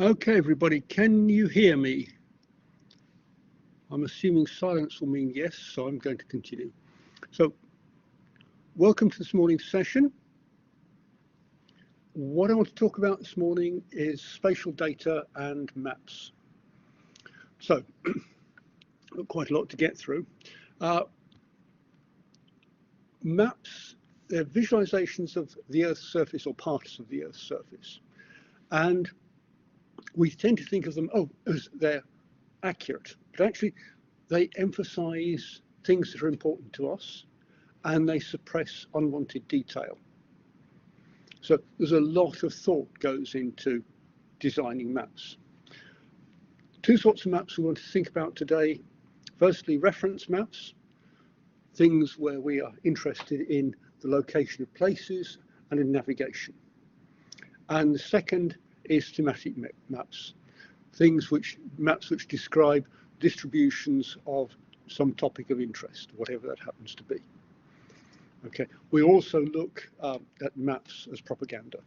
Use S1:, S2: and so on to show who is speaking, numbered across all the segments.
S1: Okay, everybody, can you hear me? I'm assuming silence will mean yes, so I'm going to continue. So, welcome to this morning's session. What I want to talk about this morning is spatial data and maps. So, quite a lot to get through. Maps, they're visualizations of the Earth's surface or parts of the Earth's surface. And we tend to think of them, as they're accurate, but actually they emphasize things that are important to us and they suppress unwanted detail. So there's a lot of thought goes into designing maps. Two sorts of maps we want to think about today. Firstly, reference maps, things where we are interested in the location of places and in navigation. And the second is thematic maps, maps which describe distributions of some topic of interest, whatever that happens to be. Okay, we also look at maps as propaganda.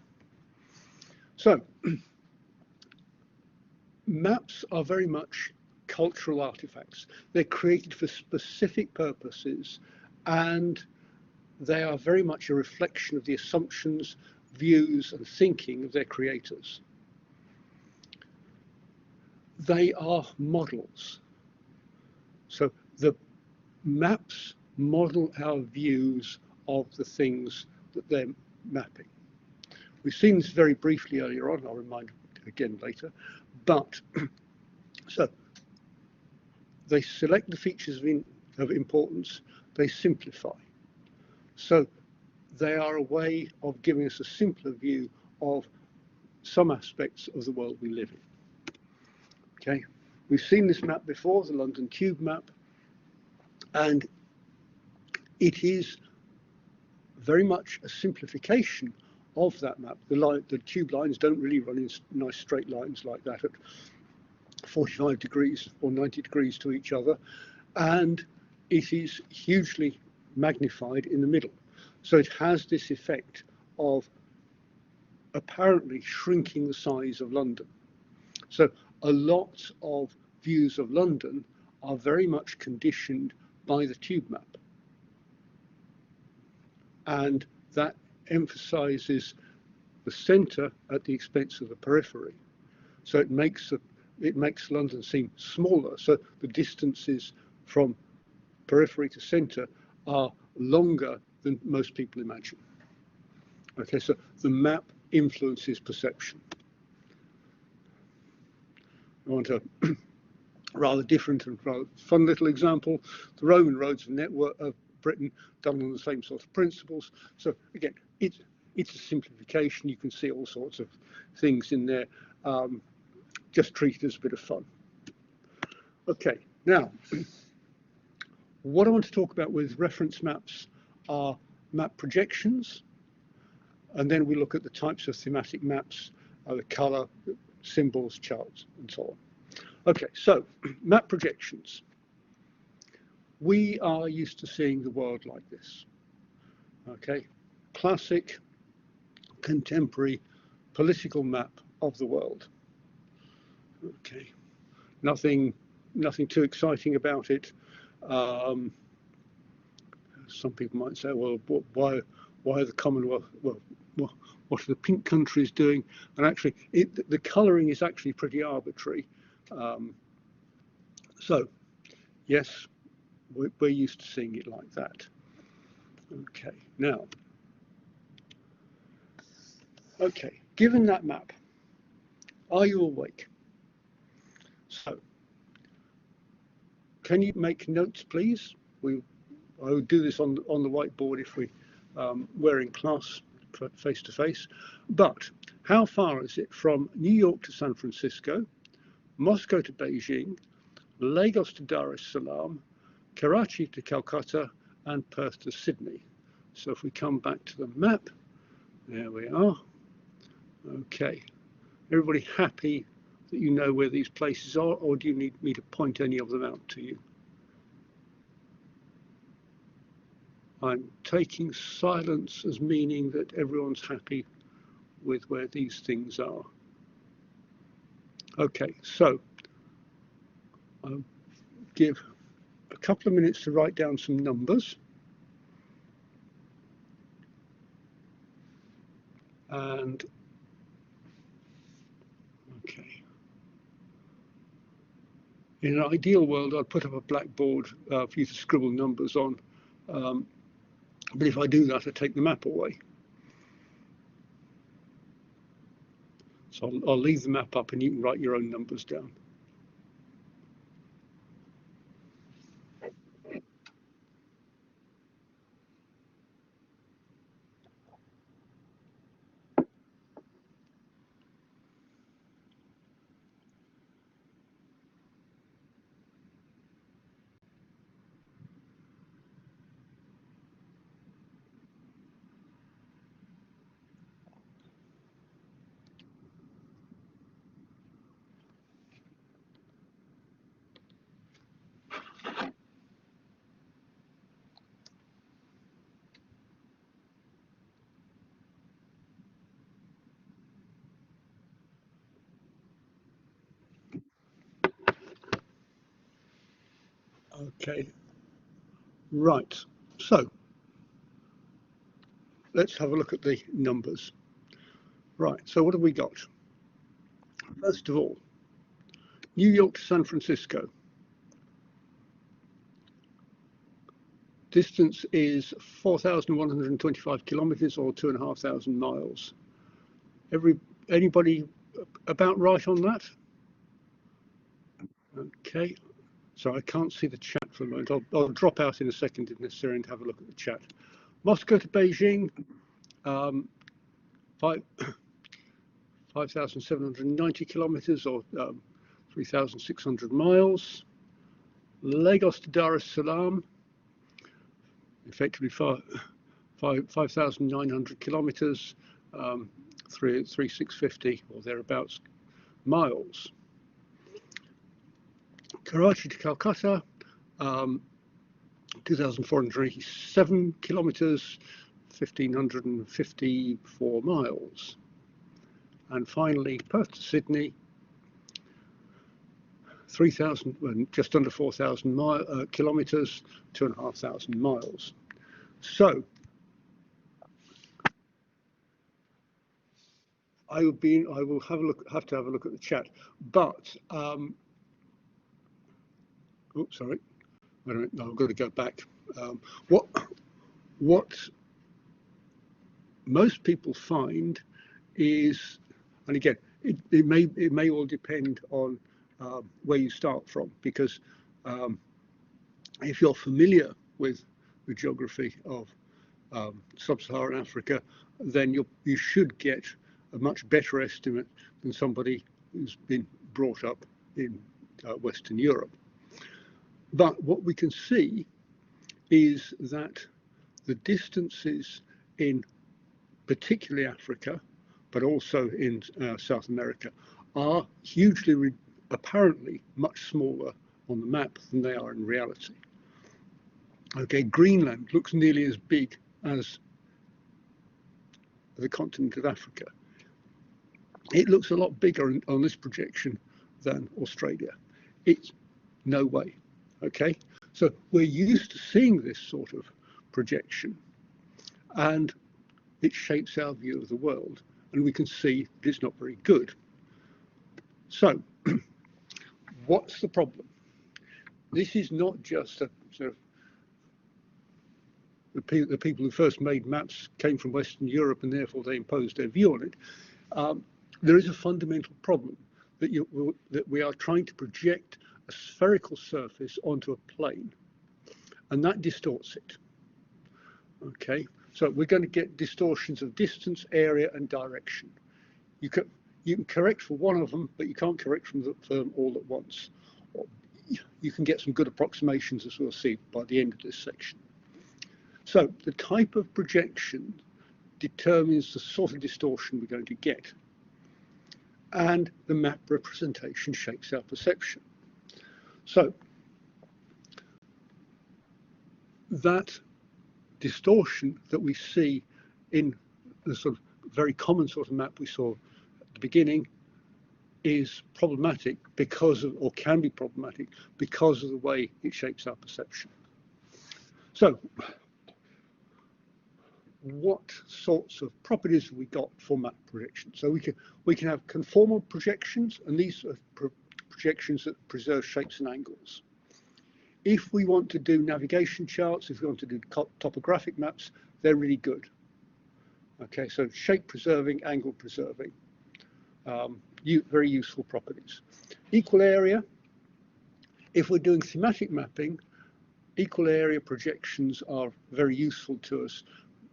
S1: So, maps are very much cultural artifacts. They're created for specific purposes, and they are very much a reflection of the assumptions, views, and thinking of their creators. They are models. So the maps model our views of the things that they're mapping. We've seen this very briefly earlier on, I'll remind again later, but so they select the features of importance, they simplify. So they are a way of giving us a simpler view of some aspects of the world we live in. Okay, we've seen this map before, the London Tube map, and it is very much a simplification of that map. The tube lines don't really run in nice straight lines like that at 45 degrees or 90 degrees to each other, and it is hugely magnified in the middle. So it has this effect of apparently shrinking the size of London. So a lot of views of London are very much conditioned by the tube map. And that emphasizes the center at the expense of the periphery. So it makes London seem smaller. So the distances from periphery to center are longer than most people imagine. Okay, so the map influences perception. I want a rather different and rather fun little example. The Roman roads network of Britain done on the same sort of principles. So again, it's a simplification. You can see all sorts of things in there. Just treat it as a bit of fun. Okay, now what I want to talk about with reference maps are map projections, and then we look at the types of thematic maps, the color, symbols, charts, and so on. Okay, so map projections. We are used to seeing the world like this. Okay, classic, contemporary, political map of the world. Okay, nothing too exciting about it. Some people might say, well, why are the Commonwealth? Well, what are the pink countries doing? And actually, the colouring is actually pretty arbitrary. So, yes, we're used to seeing it like that. Okay, now, okay, given that map, are you awake? So, can you make notes, please? I would do this on the whiteboard if we were in class face to face. But how far is it from New York to San Francisco, Moscow to Beijing, Lagos to Dar es Salaam, Karachi to Calcutta, and Perth to Sydney? So if we come back to the map, there we are. Okay, everybody happy that you know where these places are, or do you need me to point any of them out to you? I'm taking silence as meaning that everyone's happy with where these things are. Okay, so I'll give a couple of minutes to write down some numbers. And okay, in an ideal world, I'd put up a blackboard for you to scribble numbers on. But if I do that, I take the map away. So I'll leave the map up and you can write your own numbers down. Okay, right. So let's have a look at the numbers. Right, so what have we got? First of all, New York to San Francisco. Distance is 4,125 kilometers or 2,500 miles. Anybody about right on that? Okay, so I can't see the chat for a moment. I'll drop out in a second if necessary and have a look at the chat. Moscow to Beijing, 5,790 kilometers or 3,600 miles. Lagos to Dar es Salaam, effectively 5,900 kilometers, 3,650 or thereabouts miles. Karachi to Calcutta, 2,487 kilometers, 1,554 miles. And finally, Perth to Sydney, 3,000, just under 4,000 kilometers, 2,500 miles. So I will have to have a look at the chat, but oops, sorry, wait a minute, no, I've got to go back. What most people find is, and again, it may all depend on where you start from, because if you're familiar with the geography of sub-Saharan Africa, then you should get a much better estimate than somebody who's been brought up in Western Europe. But what we can see is that the distances in particularly Africa, but also in South America, are hugely, apparently much smaller on the map than they are in reality. Okay, Greenland looks nearly as big as the continent of Africa. It looks a lot bigger on this projection than Australia. It's no way. Okay, so we're used to seeing this sort of projection, and it shapes our view of the world, and we can see that it's not very good. So what's the problem? This is not just a sort of the people who first made maps came from Western Europe and therefore they imposed their view on it. There is a fundamental problem that we are trying to project a spherical surface onto a plane, and that distorts it. Okay, so we're going to get distortions of distance, area, and direction. You can correct for one of them, but you can't correct for them all at once. You can get some good approximations, as we'll see by the end of this section. So the type of projection determines the sort of distortion we're going to get, and the map representation shapes our perception. So that distortion that we see in the sort of very common sort of map we saw at the beginning is problematic because of, or can be problematic because of the way it shapes our perception. So what sorts of properties have we got for map projections? So we can have conformal projections, and these are projections that preserve shapes and angles. If we want to do navigation charts, if we want to do topographic maps, they're really good. Okay, so shape preserving, angle preserving, very useful properties. Equal area, if we're doing thematic mapping, equal area projections are very useful to us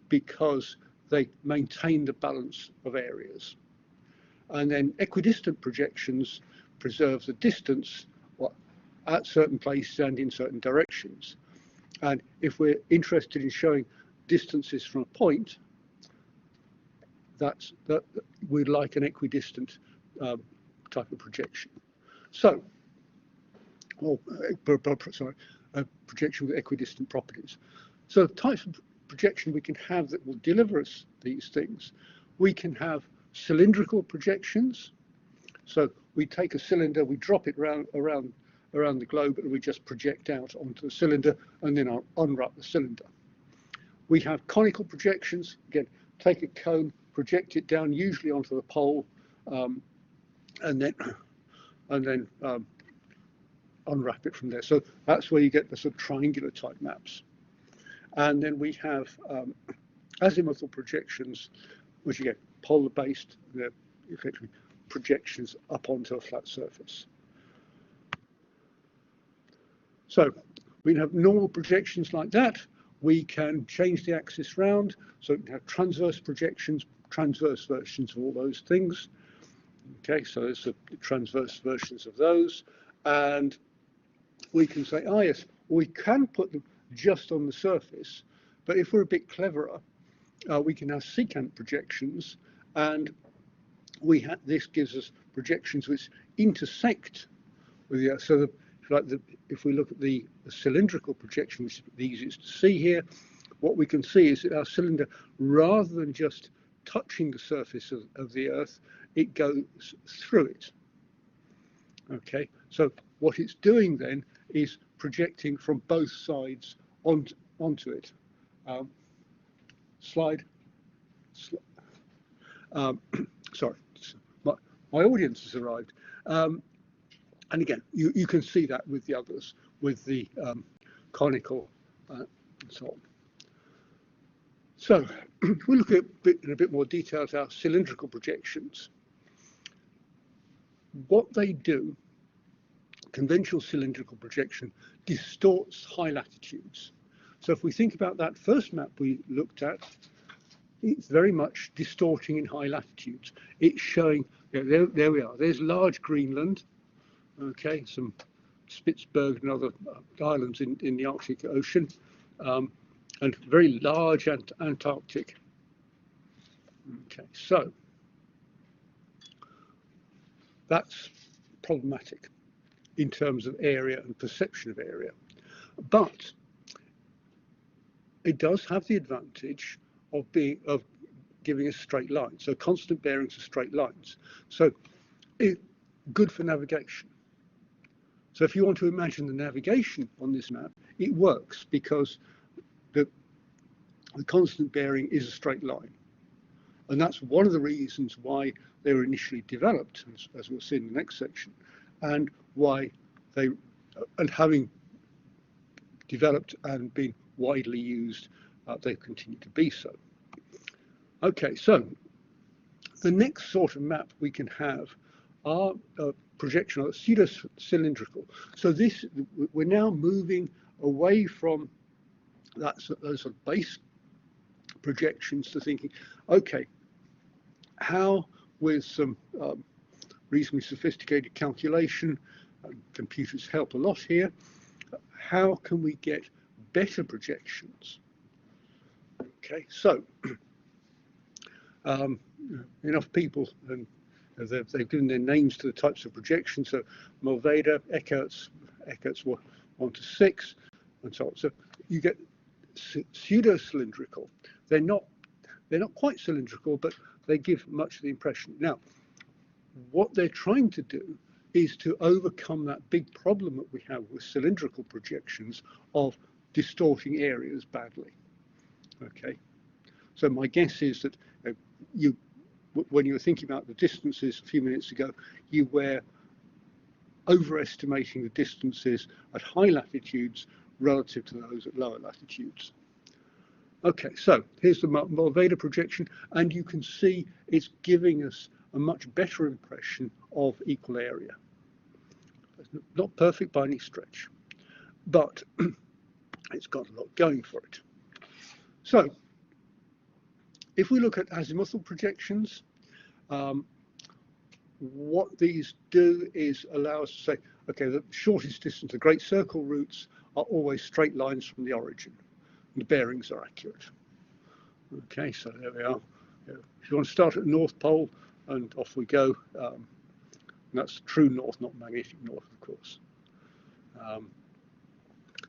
S1: because they maintain the balance of areas. And then equidistant projections preserve the distance at certain places and in certain directions. And if we're interested in showing distances from a point, that we'd like an equidistant type of projection. So, sorry, a projection with equidistant properties. So types of projection we can have that will deliver us these things. We can have cylindrical projections. So we take a cylinder, we drop it around the globe, and we just project out onto the cylinder, and then I'll unwrap the cylinder. We have conical projections. Again, take a cone, project it down, usually onto the pole, and then unwrap it from there. So that's where you get the sort of triangular type maps. And then we have azimuthal projections, which again, polar based, they're effectively projections up onto a flat surface. So we can have normal projections like that. We can change the axis round, so we can have transverse projections, transverse versions of all those things. Okay, so there's the transverse versions of those. And we can say, oh yes, we can put them just on the surface, but if we're a bit cleverer, we can have secant projections, and this gives us projections which intersect with the Earth. So if we look at the cylindrical projection, which is the easiest to see here, what we can see is that our cylinder, rather than just touching the surface of the Earth, it goes through it. Okay, so what it's doing then is projecting from both sides onto it. Sorry, my audience has arrived. And again, you can see that with the others, with the conical and so on. So we'll look at in a bit more detail at our cylindrical projections. What they do, conventional cylindrical projection distorts high latitudes. So if we think about that first map we looked at, it's very much distorting in high latitudes. It's showing, there we are, there's large Greenland, okay, some Spitsbergen and other islands in the Arctic Ocean, and very large Antarctic. Okay, so that's problematic in terms of area and perception of area. But it does have the advantage of giving us straight lines. So constant bearings are straight lines. So good for navigation. So if you want to imagine the navigation on this map, it works because the constant bearing is a straight line. And that's one of the reasons why they were initially developed, as we'll see in the next section, and why and having developed and been widely used, they continue to be so. Okay, so the next sort of map we can have are projection or pseudo-cylindrical. So we're now moving away from those sort of base projections to thinking, okay, how with some reasonably sophisticated calculation, computers help a lot here, how can we get better projections? Okay, so enough people, and they've given their names to the types of projections. So Mulveda, Eckert's 1 to 6, and so on. So you get pseudo-cylindrical. They're not quite cylindrical, but they give much of the impression. Now, what they're trying to do is to overcome that big problem that we have with cylindrical projections of distorting areas badly. Okay, so my guess is that when you were thinking about the distances a few minutes ago, you were overestimating the distances at high latitudes relative to those at lower latitudes. Okay, so here's the Mulveda projection, and you can see it's giving us a much better impression of equal area. It's not perfect by any stretch, but it's got a lot going for it. So if we look at azimuthal projections, what these do is allow us to say, okay, the shortest distance, the great circle routes are always straight lines from the origin. The bearings are accurate. Okay, so there we are. If you want to start at the North Pole, and off we go. And that's true north, not magnetic north, of course.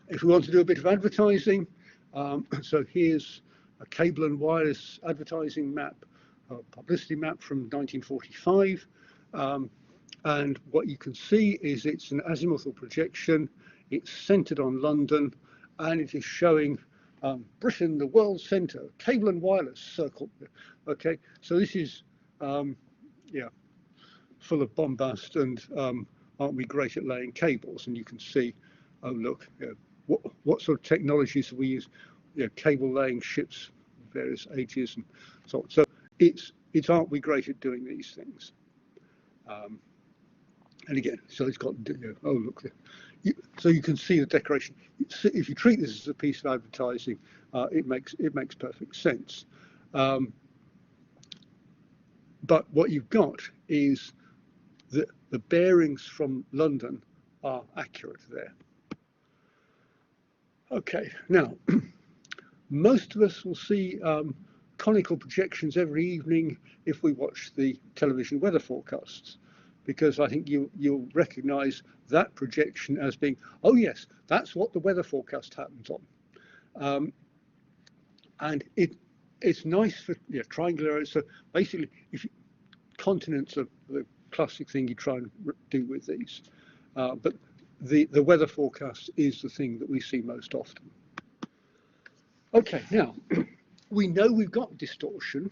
S1: If we want to do a bit of advertising, so here's a cable and wireless advertising map, a publicity map from 1945. And what you can see is it's an azimuthal projection. It's centered on London, and it is showing Britain, the world centre, cable and wireless circle. Okay, so this is, yeah, full of bombast, and aren't we great at laying cables? And you can see, oh look, you know, what sort of technologies we use, you know, cable laying ships, various ages and so on. So it's aren't we great at doing these things? And again, so it's got, you know, oh look, so you can see the decoration. If you treat this as a piece of advertising, it makes perfect sense. But what you've got is that the bearings from London are accurate there. Okay, now most of us will see conical projections every evening if we watch the television weather forecasts, because I think you'll recognise that projection as being, oh yes, that's what the weather forecast happens on. And it's nice for, you know, triangular areas. So basically, continents are the classic thing you try and do with these. But the weather forecast is the thing that we see most often. Okay, now, we know we've got distortion,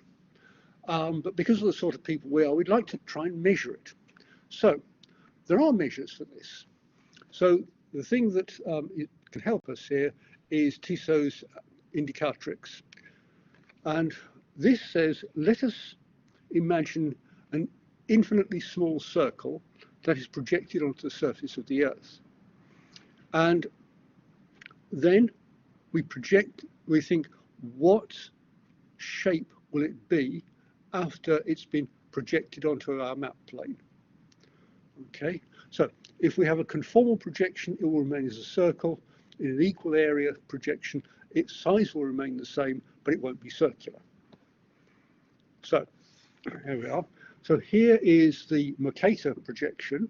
S1: but because of the sort of people we are, we'd like to try and measure it. So there are measures for this. So the thing that it can help us here is Tissot's indicatrix. And this says, let us imagine an infinitely small circle that is projected onto the surface of the Earth. And then we think, what shape will it be after it's been projected onto our map plane? Okay, so if we have a conformal projection, it will remain as a circle. In an equal area projection, its size will remain the same, but it won't be circular. So here we are. So here is the Mercator projection,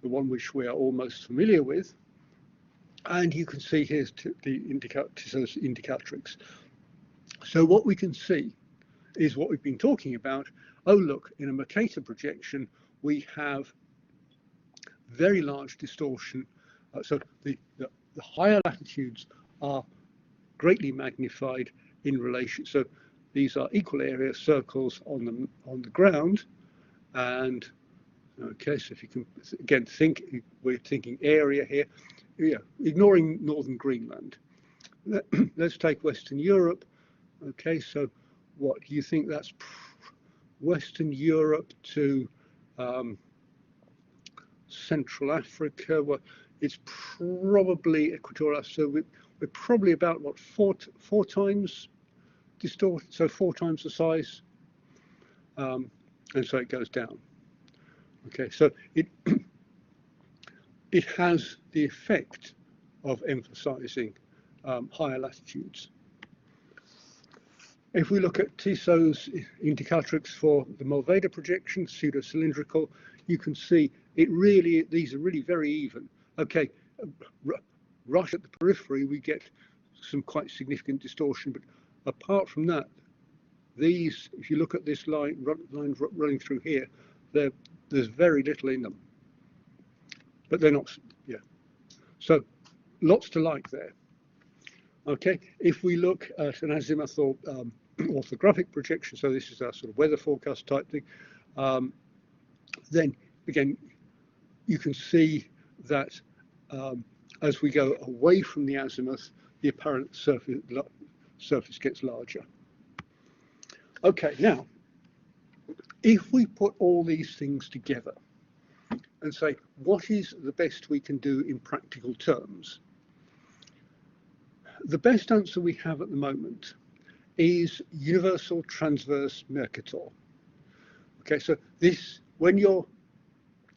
S1: the one which we are all most familiar with. And you can see here's the Tissot's indicatrix. So what we can see is what we've been talking about. Oh, look, in a Mercator projection, we have very large distortion. So the higher latitudes are greatly magnified in relation. So these are equal area circles on the ground. And okay, so if you can again think, we're thinking area here. Yeah, ignoring northern Greenland. Let's take Western Europe. Okay, so what do you think that's Western Europe to Central Africa? Well, it's probably equatorial. So we're probably about what four times distorted, so 4 times the size, and so it goes down. Okay, so it has the effect of emphasizing higher latitudes. If we look at Tissot's indicatrix for the Mulveda projection, pseudo-cylindrical, you can see these are really very even. Okay, right at the periphery, we get some quite significant distortion, but apart from that, these, if you look at this line running through here, There's very little in them, but they're not, yeah. So lots to like there. Okay, if we look at an azimuth or orthographic projection, so this is our sort of weather forecast type thing, then again, you can see that as we go away from the azimuth, the apparent surface gets larger. Okay, now, if we put all these things together and say, what is the best we can do in practical terms? The best answer we have at the moment is universal transverse Mercator. Okay, so this, when your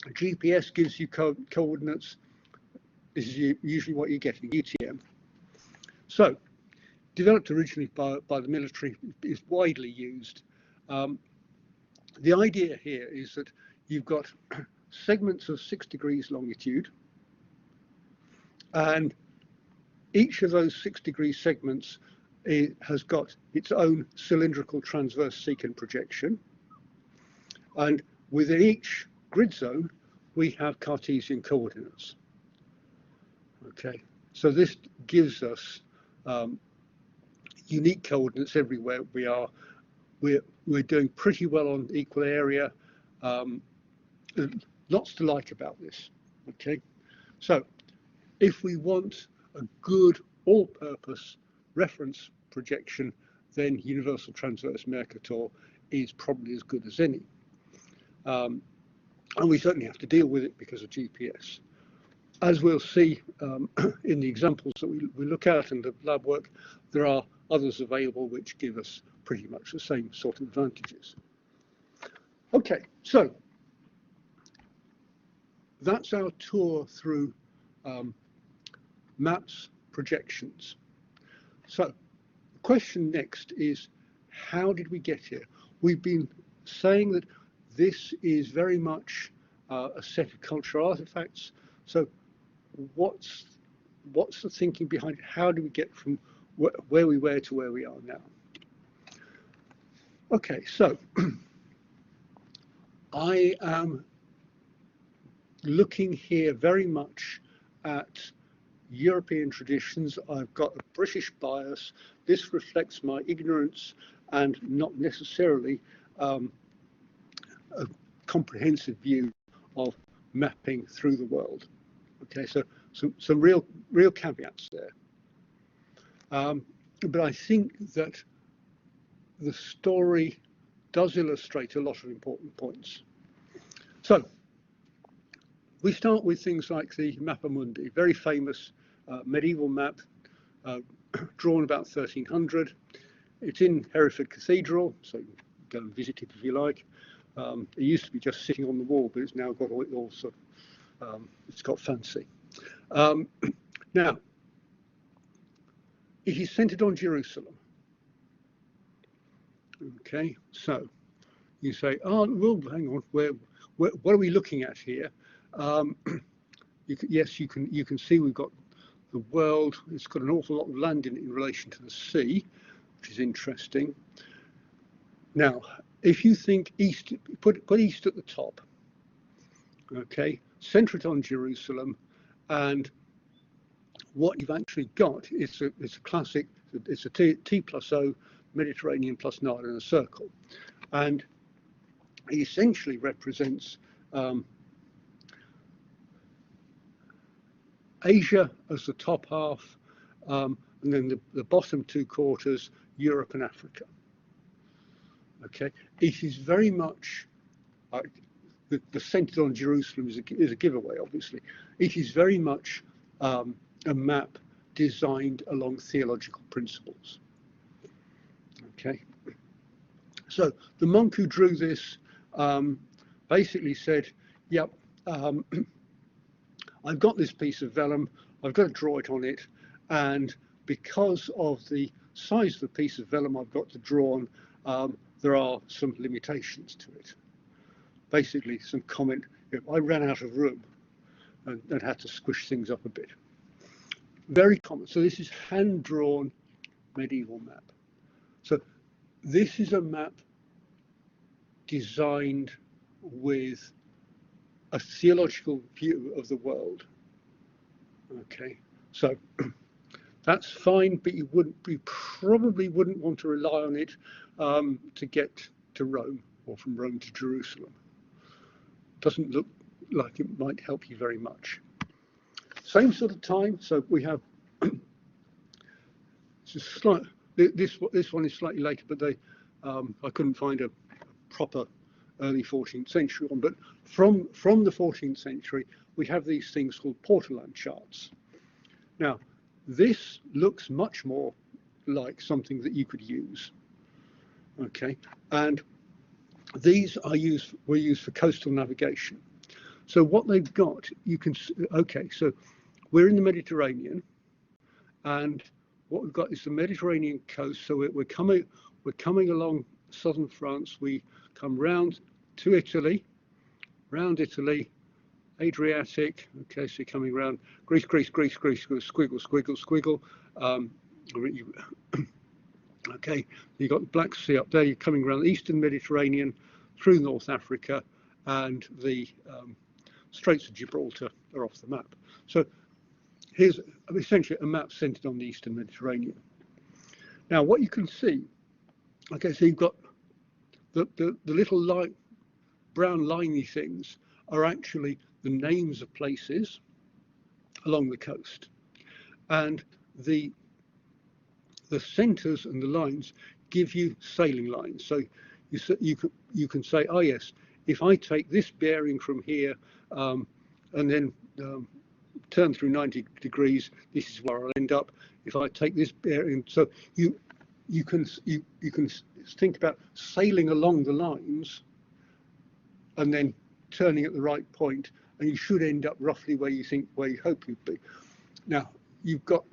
S1: GPS gives you coordinates, this is usually what you're getting, UTM. So, developed originally by the military, is widely used. The idea here is that you've got segments of 6 degrees longitude, and each of those 6 degree segments has got its own cylindrical transverse secant projection. And within each grid zone, we have Cartesian coordinates. Okay, so this gives us unique coordinates everywhere we are. We're doing pretty well on equal area. Lots to like about this. Okay, so if we want a good all-purpose reference projection, then universal transverse Mercator is probably as good as any. And we certainly have to deal with it because of GPS. As we'll see in the examples that we look at and the lab work, there are others available which give us pretty much the same sort of advantages. Okay, so that's our tour through maps, projections. So the question next is, how did we get here? We've been saying that this is very much a set of cultural artifacts. So what's the thinking behind it? How do we get from where we were to where we are now? Okay, so I am looking here very much at European traditions. I've got a British bias. This reflects my ignorance and not necessarily a comprehensive view of mapping through the world. Okay, so some real caveats there. But I think that the story does illustrate a lot of important points. So we start with things like the Mappa Mundi, very famous medieval map drawn about 1300. It's in Hereford Cathedral, so you can go and visit it if you like. It used to be just sitting on the wall, but it's now got all sort of, it's got fancy. Now, it is centered on Jerusalem. Okay, so you say, oh, well, hang on, what are we looking at here? Yes, you can see we've got the world. It's got an awful lot of land in it in relation to the sea, which is interesting. Now, if you think east, put east at the top. Okay, center it on Jerusalem, and what you've actually got is it's a classic. It's a T+O, Mediterranean plus Nile in a circle, and it essentially represents Asia as the top half, and then the bottom 2 quarters, Europe and Africa. Okay, it is very much the centered on Jerusalem is a giveaway, obviously. It is very much a map designed along theological principles. Okay, so the monk who drew this basically said, yep, I've got this piece of vellum, I've got to draw it on it, and because of the size of the piece of vellum I've got to draw on, there are some limitations to it. Basically, some comment, I ran out of room and had to squish things up a bit. Very common. So this is hand-drawn medieval map. So this is a map designed with a theological view of the world. Okay, so that's fine, but you probably wouldn't want to rely on it to get to Rome or from Rome to Jerusalem. Doesn't look like it might help you very much. Same sort of time, so we have this one is slightly later, but I couldn't find a proper early 14th century one. But from the 14th century, we have these things called Portolan charts. Now, this looks much more like something that you could use. Okay, and these were used for coastal navigation. So what they've got, okay, so we're in the Mediterranean, and what we've got is the Mediterranean coast. So we're coming along southern France. We come round to Italy, Adriatic. Okay, so you're coming around Greece, squiggle. Okay, you've got the Black Sea up there. You're coming around the Eastern Mediterranean through North Africa, and the Straits of Gibraltar are off the map. So here's essentially a map centered on the Eastern Mediterranean. Now, what you can see, okay, so you've got the little brown liney things are actually the names of places along the coast, and the centers and the lines give you sailing lines. So you can say, oh yes, if I take this bearing from here and then turn through 90 degrees, this is where I'll end up. If I take this bearing, so you can think about sailing along the lines and then turning at the right point, and you should end up roughly where you hope you'd be. Now, you've got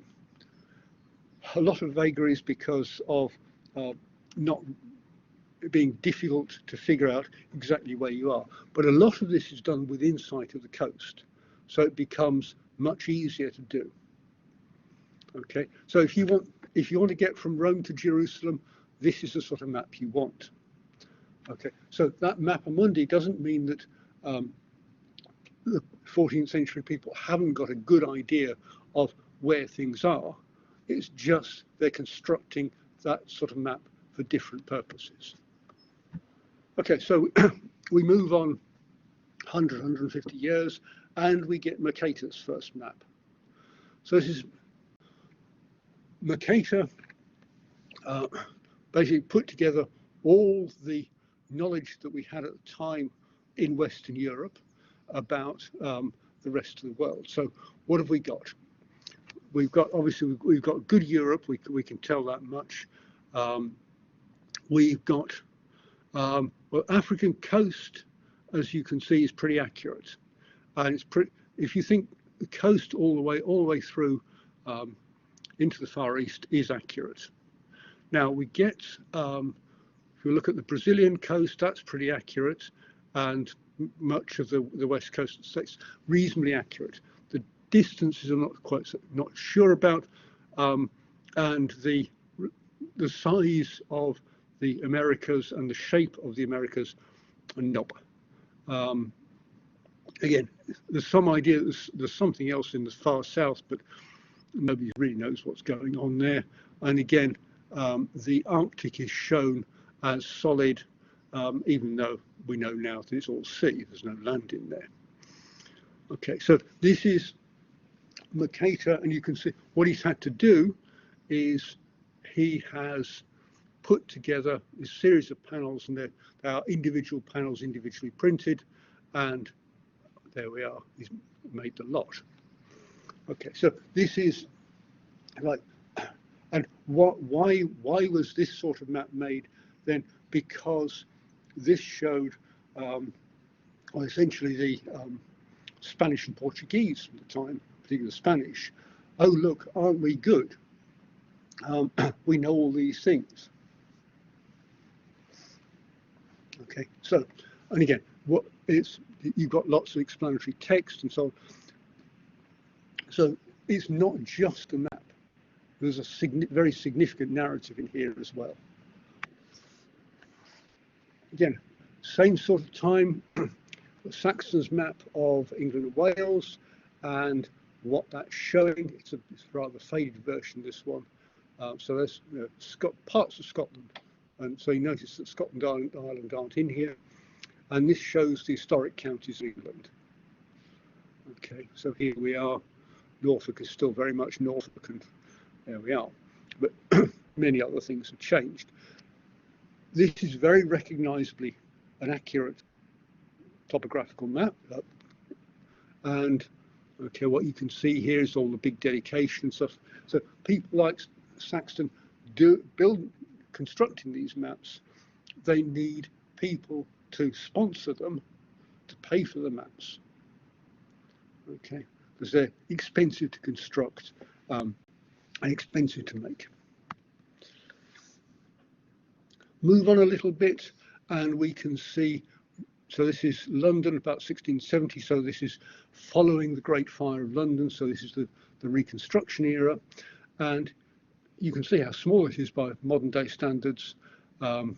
S1: a lot of vagaries because of not being difficult to figure out exactly where you are, but a lot of this is done within sight of the coast, so it becomes much easier to do. Okay, so if you want to get from Rome to Jerusalem, this is the sort of map you want. Okay, so that mappa mundi doesn't mean that the 14th century people haven't got a good idea of where things are. It's just they're constructing that sort of map for different purposes. Okay, so we move on 100, 150 years, and we get Mercator's first map. So this is Mercator basically put together all the knowledge that we had at the time in Western Europe about the rest of the world. So what have we got? We've got good Europe. We can tell that much. We've got well, African coast, as you can see, is pretty accurate, and it's pretty. If you think the coast all the way through into the Far East is accurate. Now we get, if you look at the Brazilian coast, that's pretty accurate, and much of the west coast of the States reasonably accurate. The distances are not sure about, and the size of the Americas and the shape of the Americas are not. Again, there's some idea there's something else in the far south, but nobody really knows what's going on there. And again, the Arctic is shown as solid, even though we know now that it's all sea, there's no land in there. Okay, so this is Mercator, and you can see what he's had to do is he has put together a series of panels, and they are individual panels individually printed, and there we are, he's made the lot. Okay, so this is like, and why was this sort of map made then? Because this showed well, essentially the Spanish and Portuguese at the time, particularly the Spanish. Oh look, aren't we good? We know all these things. Okay, so, and again, you've got lots of explanatory text and so on. So it's not just a map. There's a very significant narrative in here as well. Again, Same sort of time, Saxton's map of England and Wales, and what that's showing. It's a rather faded version, this one. So there's parts of Scotland, and so you notice that Scotland and Ireland aren't in here, and this shows the historic counties of England. Okay, so here we are. Norfolk is still very much Norfolk, and there we are. But many other things have changed. This is very recognisably an accurate topographical map, and okay, what you can see here is all the big dedication stuff. So people like Saxton constructing these maps. They need people to sponsor them, to pay for the maps. Okay, because they're expensive to construct and expensive to make. Move on a little bit, and we can see. So this is London about 1670. So this is following the Great Fire of London. So this is the Reconstruction era, and you can see how small it is by modern day standards. I've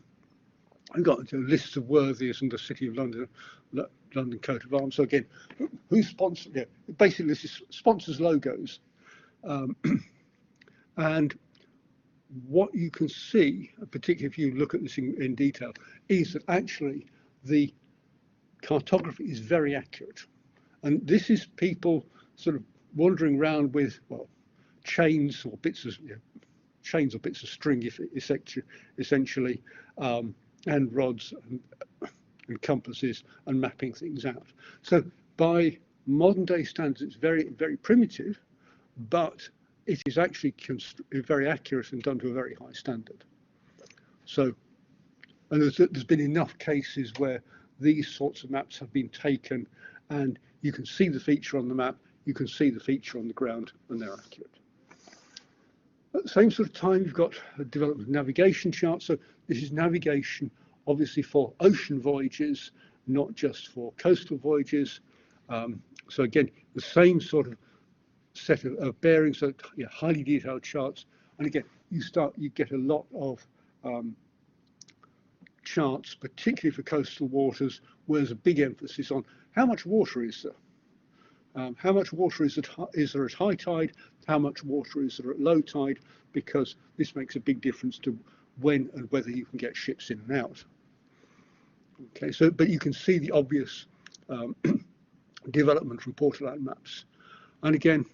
S1: got lists of worthies and the City of London, London coat of arms. So again, who sponsors? Yeah, basically this is sponsors logos, and what you can see, particularly if you look at this in detail, is that actually the cartography is very accurate, and this is people sort of wandering around with chains or bits of string, essentially, and rods and compasses, and mapping things out. So by modern day standards, it's very, very primitive, but it is actually very accurate and done to a very high standard. So, and there's been enough cases where these sorts of maps have been taken, and you can see the feature on the map, you can see the feature on the ground, and they're accurate. At the same sort of time, you've got a development of navigation charts. So this is navigation, obviously, for ocean voyages, not just for coastal voyages. So again, the same sort of set of bearings, so highly detailed charts. And again, you get a lot of charts, particularly for coastal waters, where there's a big emphasis on how much water is there. How much water is there at high tide? How much water is there at low tide? Because this makes a big difference to when and whether you can get ships in and out. Okay, so but you can see the obvious development from Portoland maps. And again,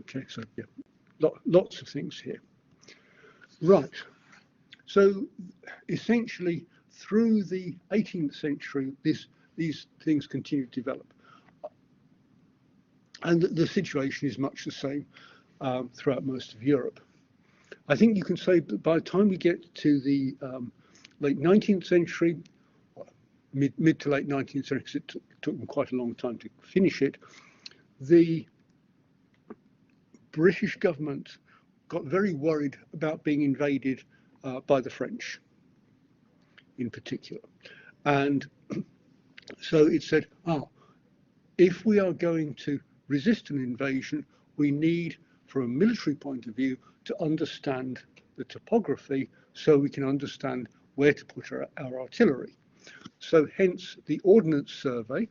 S1: okay, so yeah, lots of things here. Right. So essentially, through the 18th century, these things continue to develop. And the situation is much the same throughout most of Europe. I think you can say that by the time we get to the late 19th century, mid to late 19th century, because it took them quite a long time to finish it, the British government got very worried about being invaded by the French in particular. And so it said, if we are going to resist an invasion, we need, from a military point of view, to understand the topography so we can understand where to put our artillery. So hence the Ordnance Survey,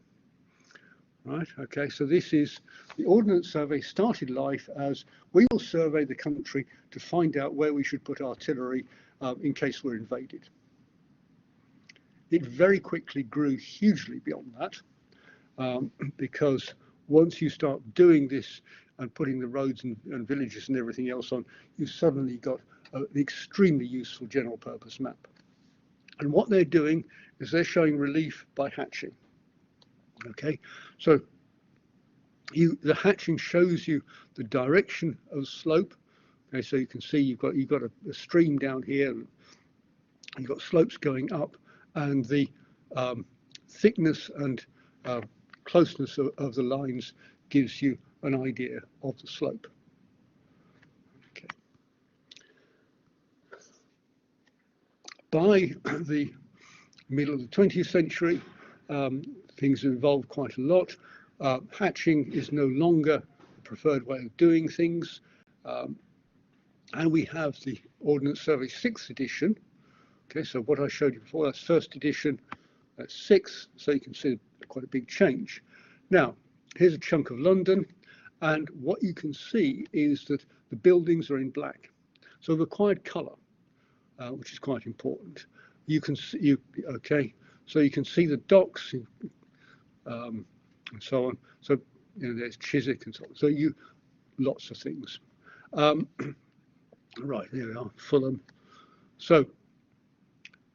S1: right? Okay, so this is, the Ordnance Survey started life as, we will survey the country to find out where we should put artillery in case we're invaded. It very quickly grew hugely beyond that, because once you start doing this and putting the roads and villages and everything else on, you've suddenly got an extremely useful general purpose map. And what they're doing is they're showing relief by hatching. Okay, so the hatching shows you the direction of the slope. Okay, so you can see you've got a stream down here, and you've got slopes going up, and the thickness and closeness of the lines gives you an idea of the slope. Okay. By the middle of the 20th century, things have evolved quite a lot. Hatching is no longer the preferred way of doing things. And we have the Ordnance Survey 6th edition. Okay, so what I showed you before, that's first edition. That's 6, so you can see quite a big change. Now, here's a chunk of London, and what you can see is that the buildings are in black. So required colour, which is quite important. You can see, so you can see the docks and so on. So there's Chiswick and so on. So lots of things. Right, there we are, Fulham. So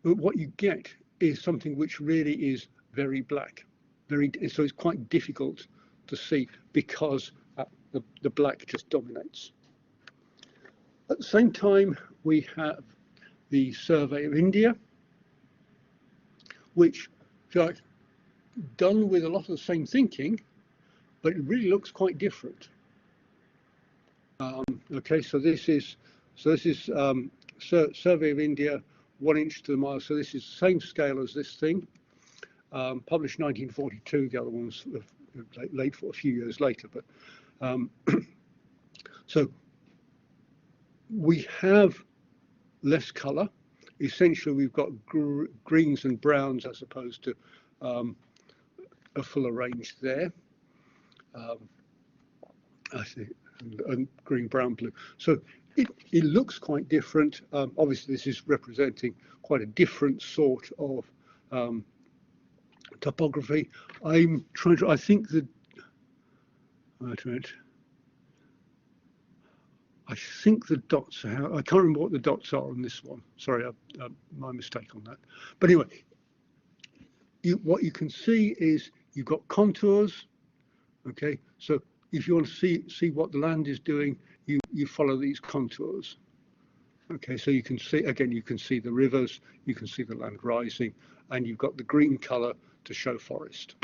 S1: what you get is something which really is very black, so it's quite difficult to see because the black just dominates. At the same time, we have the Survey of India, which is done with a lot of the same thinking, but it really looks quite different. Okay, so this is Survey of India, 1 inch to the mile. So this is the same scale as this thing, published 1942. The other one's late for a few years later, but so we have less colour. Essentially, we've got greens and browns as opposed to a fuller range there. I see, and green, brown, blue. So it looks quite different. Obviously, this is representing quite a different sort of topography. I'm trying to. I think that. Wait a minute. I think the dots are. I can't remember what the dots are on this one. Sorry, my mistake on that. But anyway, what you can see is you've got contours. Okay, so if you want to see what the land is doing, you follow these contours. Okay, so you can see, again, you can see the rivers, you can see the land rising, and you've got the green colour to show forest.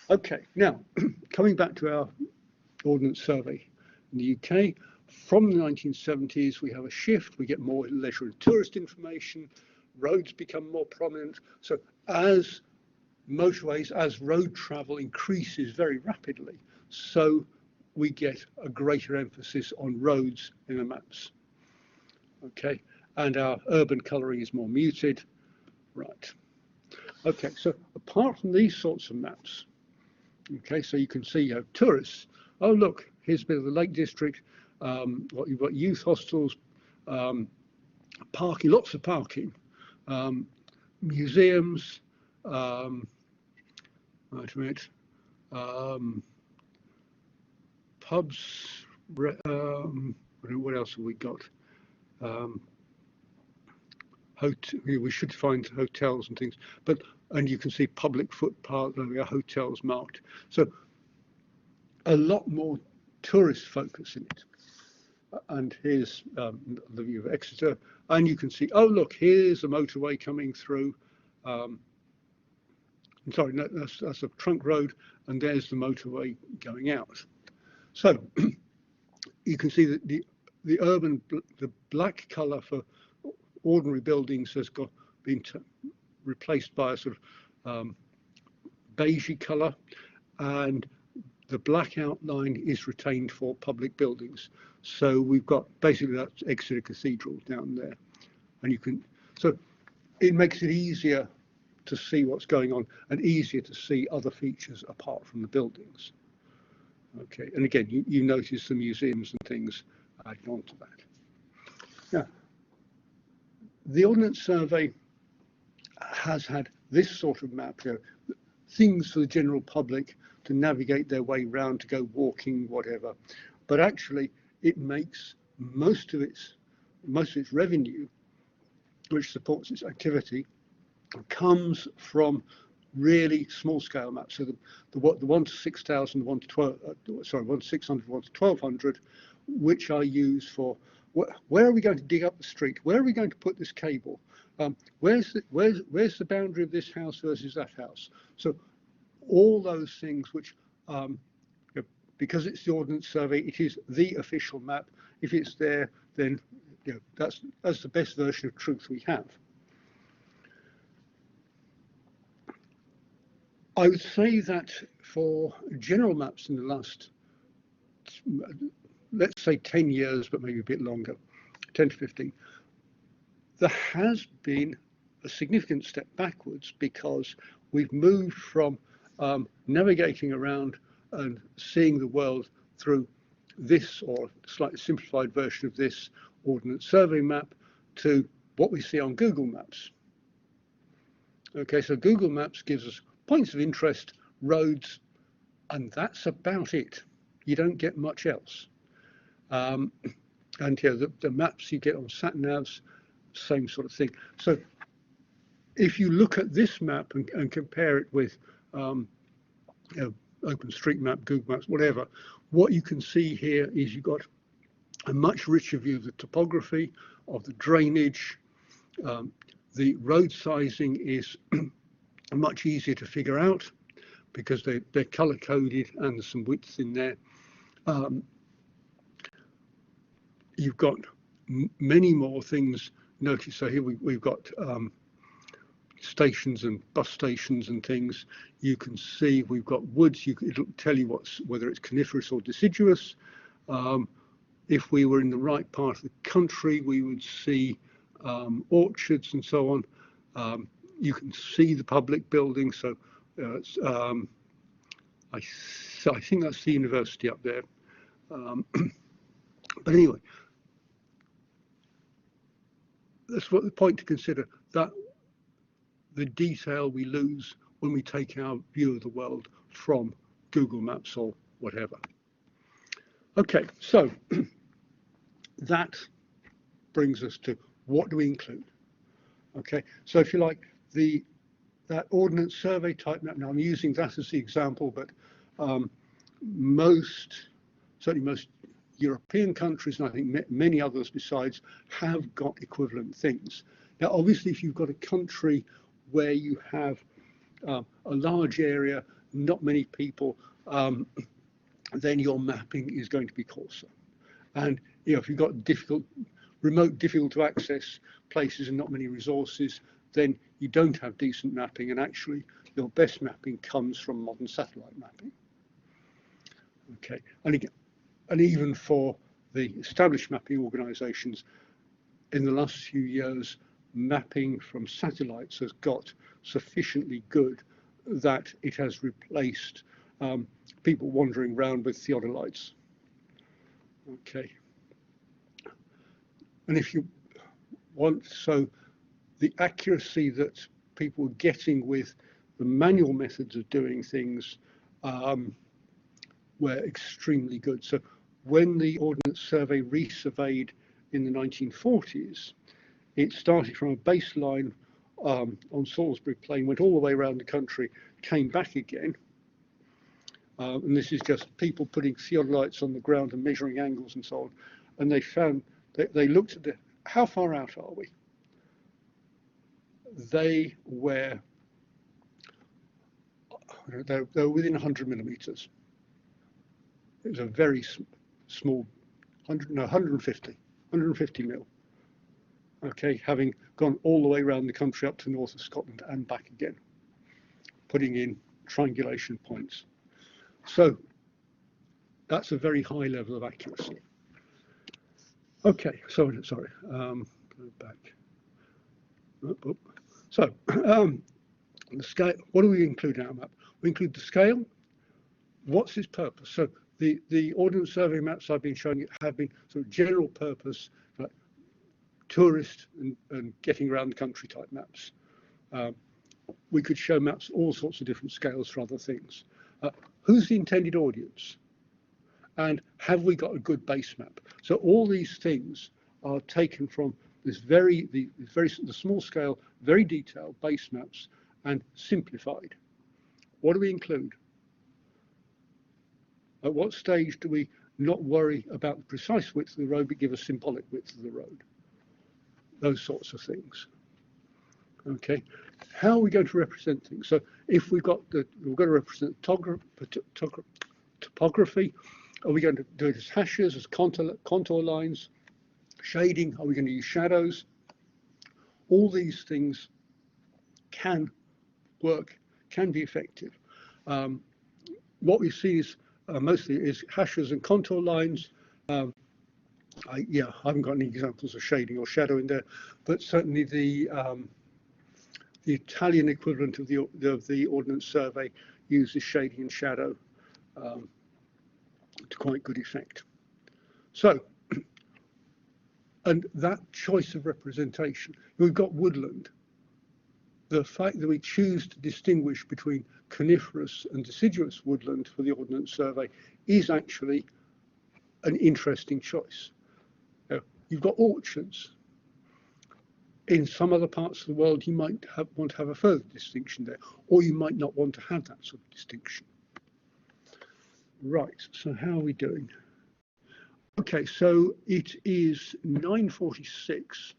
S1: Okay, now coming back to our Ordnance Survey in the UK, from the 1970s we have a shift, we get more leisure and tourist information, roads become more prominent. So as motorways, as road travel increases very rapidly, so we get a greater emphasis on roads in the maps. Okay, and our urban colouring is more muted. Right. Okay, so apart from these sorts of maps, okay, so you can see you have tourists. Oh, look, here's a bit of the Lake District. You've got youth hostels, parking, lots of parking, museums, wait a minute, pubs, what else have we got? We should find hotels and things, and you can see public footpaths, there are hotels marked. So a lot more tourist focus in it. And here's the view of Exeter, and you can see, oh look, here's a motorway coming through. Sorry, no, that's a trunk road, and there's the motorway going out. So you can see that the black colour for ordinary buildings has been replaced by a sort of beigey colour, and the black outline is retained for public buildings. So we've got basically that's Exeter Cathedral down there, and so it makes it easier to see what's going on and easier to see other features apart from the buildings. Okay, and again, you notice the museums and things adding on to that. Now, the Ordnance Survey has had this sort of map, things for the general public to navigate their way around, to go walking, whatever. But actually, it makes most of its revenue, which supports its activity, comes from really small scale maps. So the 1 to 6,000, 1 to 12, 1 to 600, 1 to 1200, which are used for where are we going to dig up the street? Where are we going to put this cable? Where's the boundary of this house versus that house? So all those things which, because it's the Ordnance Survey, it is the official map. If it's there, then that's the best version of truth we have. I would say that for general maps in the last, let's say 10 years, but maybe a bit longer, 10 to 15, there has been a significant step backwards, because we've moved from navigating around and seeing the world through this, or slightly simplified version of this, Ordnance Survey map to what we see on Google Maps. Okay, so Google Maps gives us points of interest, roads, and that's about it. You don't get much else. And yeah, the maps you get on sat navs, same sort of thing. So if you look at this map and compare it with you know, OpenStreetMap, Google Maps, whatever, what you can see here is you've got a much richer view of the topography, of the drainage. The road sizing is much easier to figure out because they're color coded and there's some width in there. You've got many more things noticed. So here we've got stations and bus stations and things. You can see we've got woods. It'll tell you whether it's coniferous or deciduous. If we were in the right part of the country, we would see orchards and so on. You can see the public buildings. So I think that's the university up there. But anyway, that's what the point to consider, that the detail we lose when we take our view of the world from Google Maps or whatever. Okay, so that brings us to what do we include? Okay, so if you like, that Ordnance Survey type map, now I'm using that as the example, but certainly most European countries, and I think many others besides, have got equivalent things. Now, obviously, if you've got a country where you have a large area, not many people, then your mapping is going to be coarser. And you know, if you've got remote, difficult to access places and not many resources, then you don't have decent mapping, and actually your best mapping comes from modern satellite mapping. Okay, and even for the established mapping organizations, in the last few years, mapping from satellites has got sufficiently good that it has replaced people wandering around with theodolites. Okay. And if you want, so the accuracy that people were getting with the manual methods of doing things were extremely good. So when the Ordnance Survey resurveyed in the 1940s, it started from a baseline on Salisbury Plain, went all the way around the country, came back again. And this is just people putting theodolites on the ground and measuring angles and so on. And they found, they looked at how far out are we? They were within 100 millimeters. It was a very small, 150 mil. Okay, having gone all the way around the country up to north of Scotland and back again, putting in triangulation points. So that's a very high level of accuracy. Okay, sorry, go back. So the scale, what do we include in our map? We include the scale. What's its purpose? So the Ordnance Survey maps I've been showing you have been sort of general purpose, like tourist and getting around the country type maps. We could show maps all sorts of different scales for other things. Who's the intended audience? And have we got a good base map? So all these things are taken from this the small scale, very detailed base maps and simplified. What do we include? At what stage do we not worry about the precise width of the road, but give a symbolic width of the road? Those sorts of things. Okay, how are we going to represent things? So if we've got to represent topography, are we going to do it as hashes, as contour lines, shading? Are we going to use shadows? All these things can work, can be effective. What we see is mostly is hashes and contour lines. I haven't got any examples of shading or shadow in there, but certainly the the Italian equivalent of the Ordnance Survey uses shading and shadow to quite good effect. So, and that choice of representation, we've got woodland. The fact that we choose to distinguish between coniferous and deciduous woodland for the Ordnance Survey is actually an interesting choice. You've got orchards. In some other parts of the world, you might want to have a further distinction there, or you might not want to have that sort of distinction. Right, so how are we doing? Okay, so it is 9:46.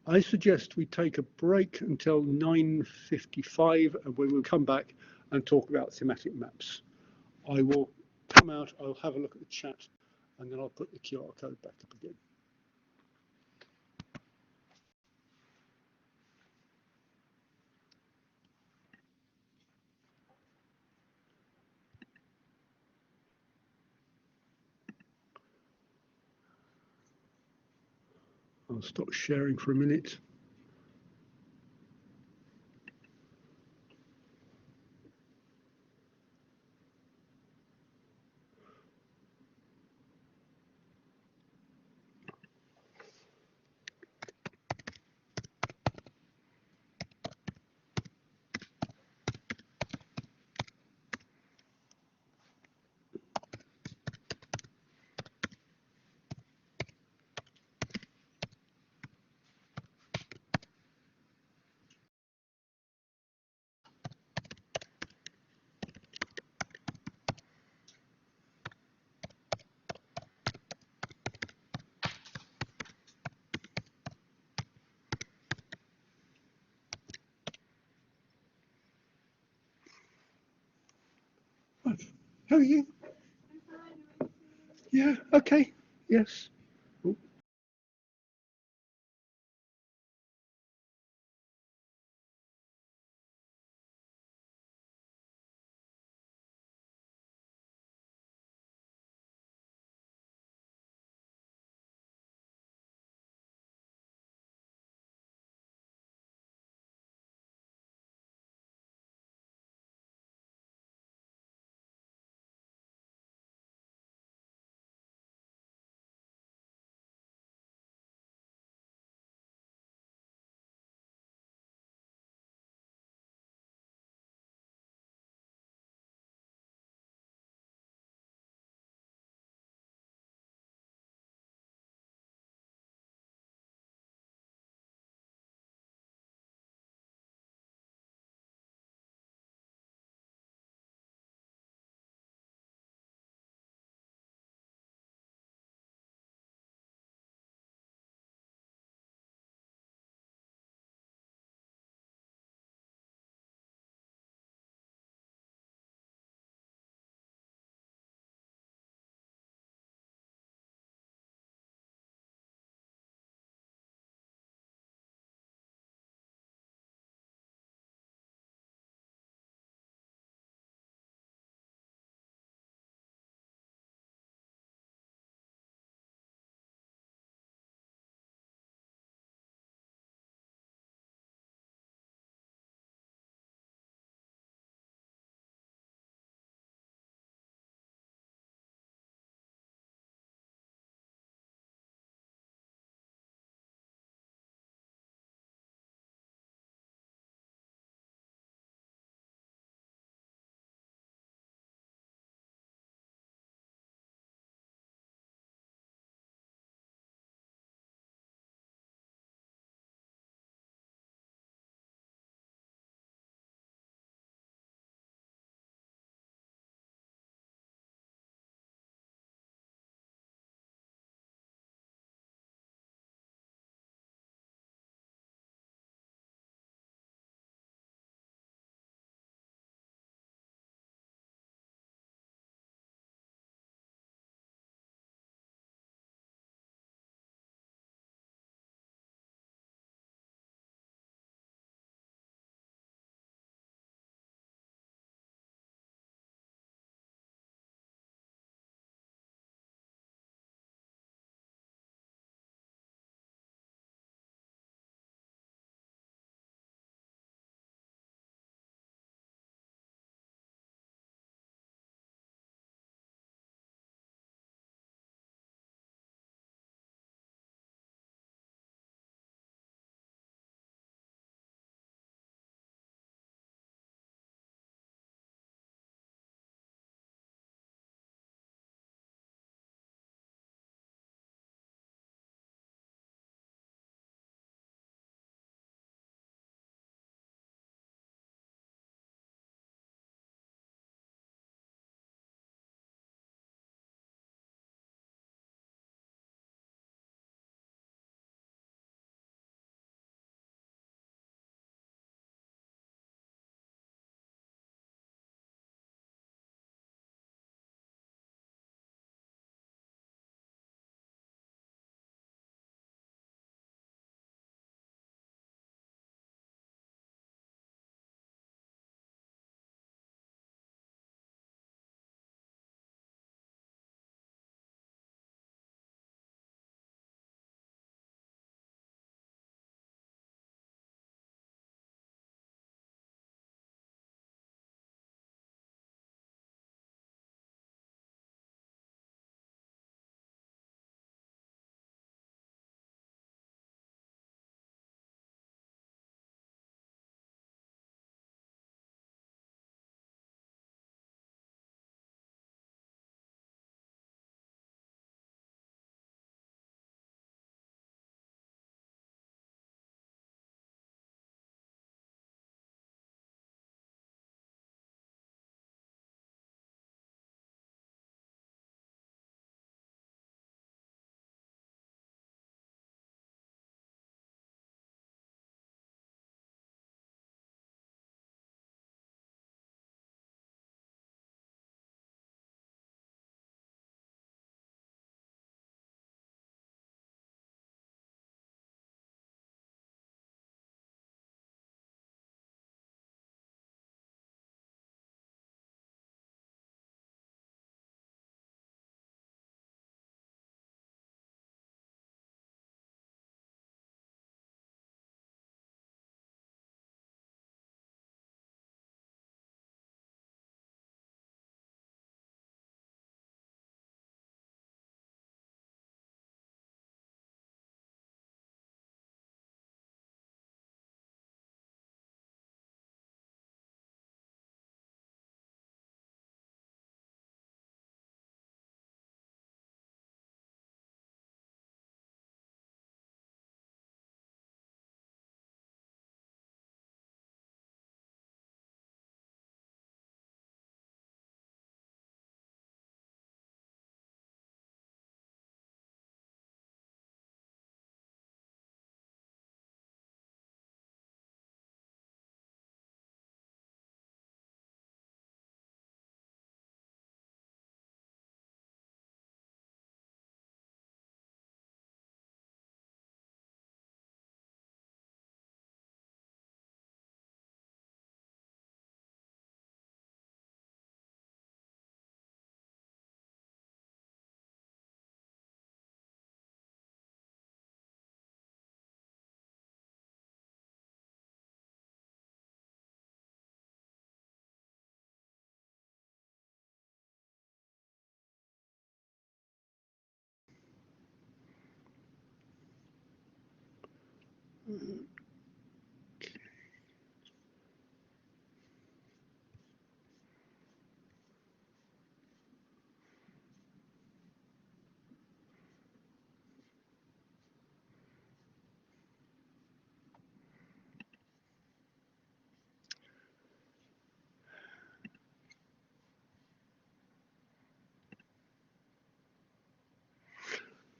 S1: I suggest we take a break until 9:55, and we will come back and talk about thematic maps. I will come out, I'll have a look at the chat, and then I'll put the QR code back up again. I'll stop sharing for a minute. How are you? Yeah, okay, yes.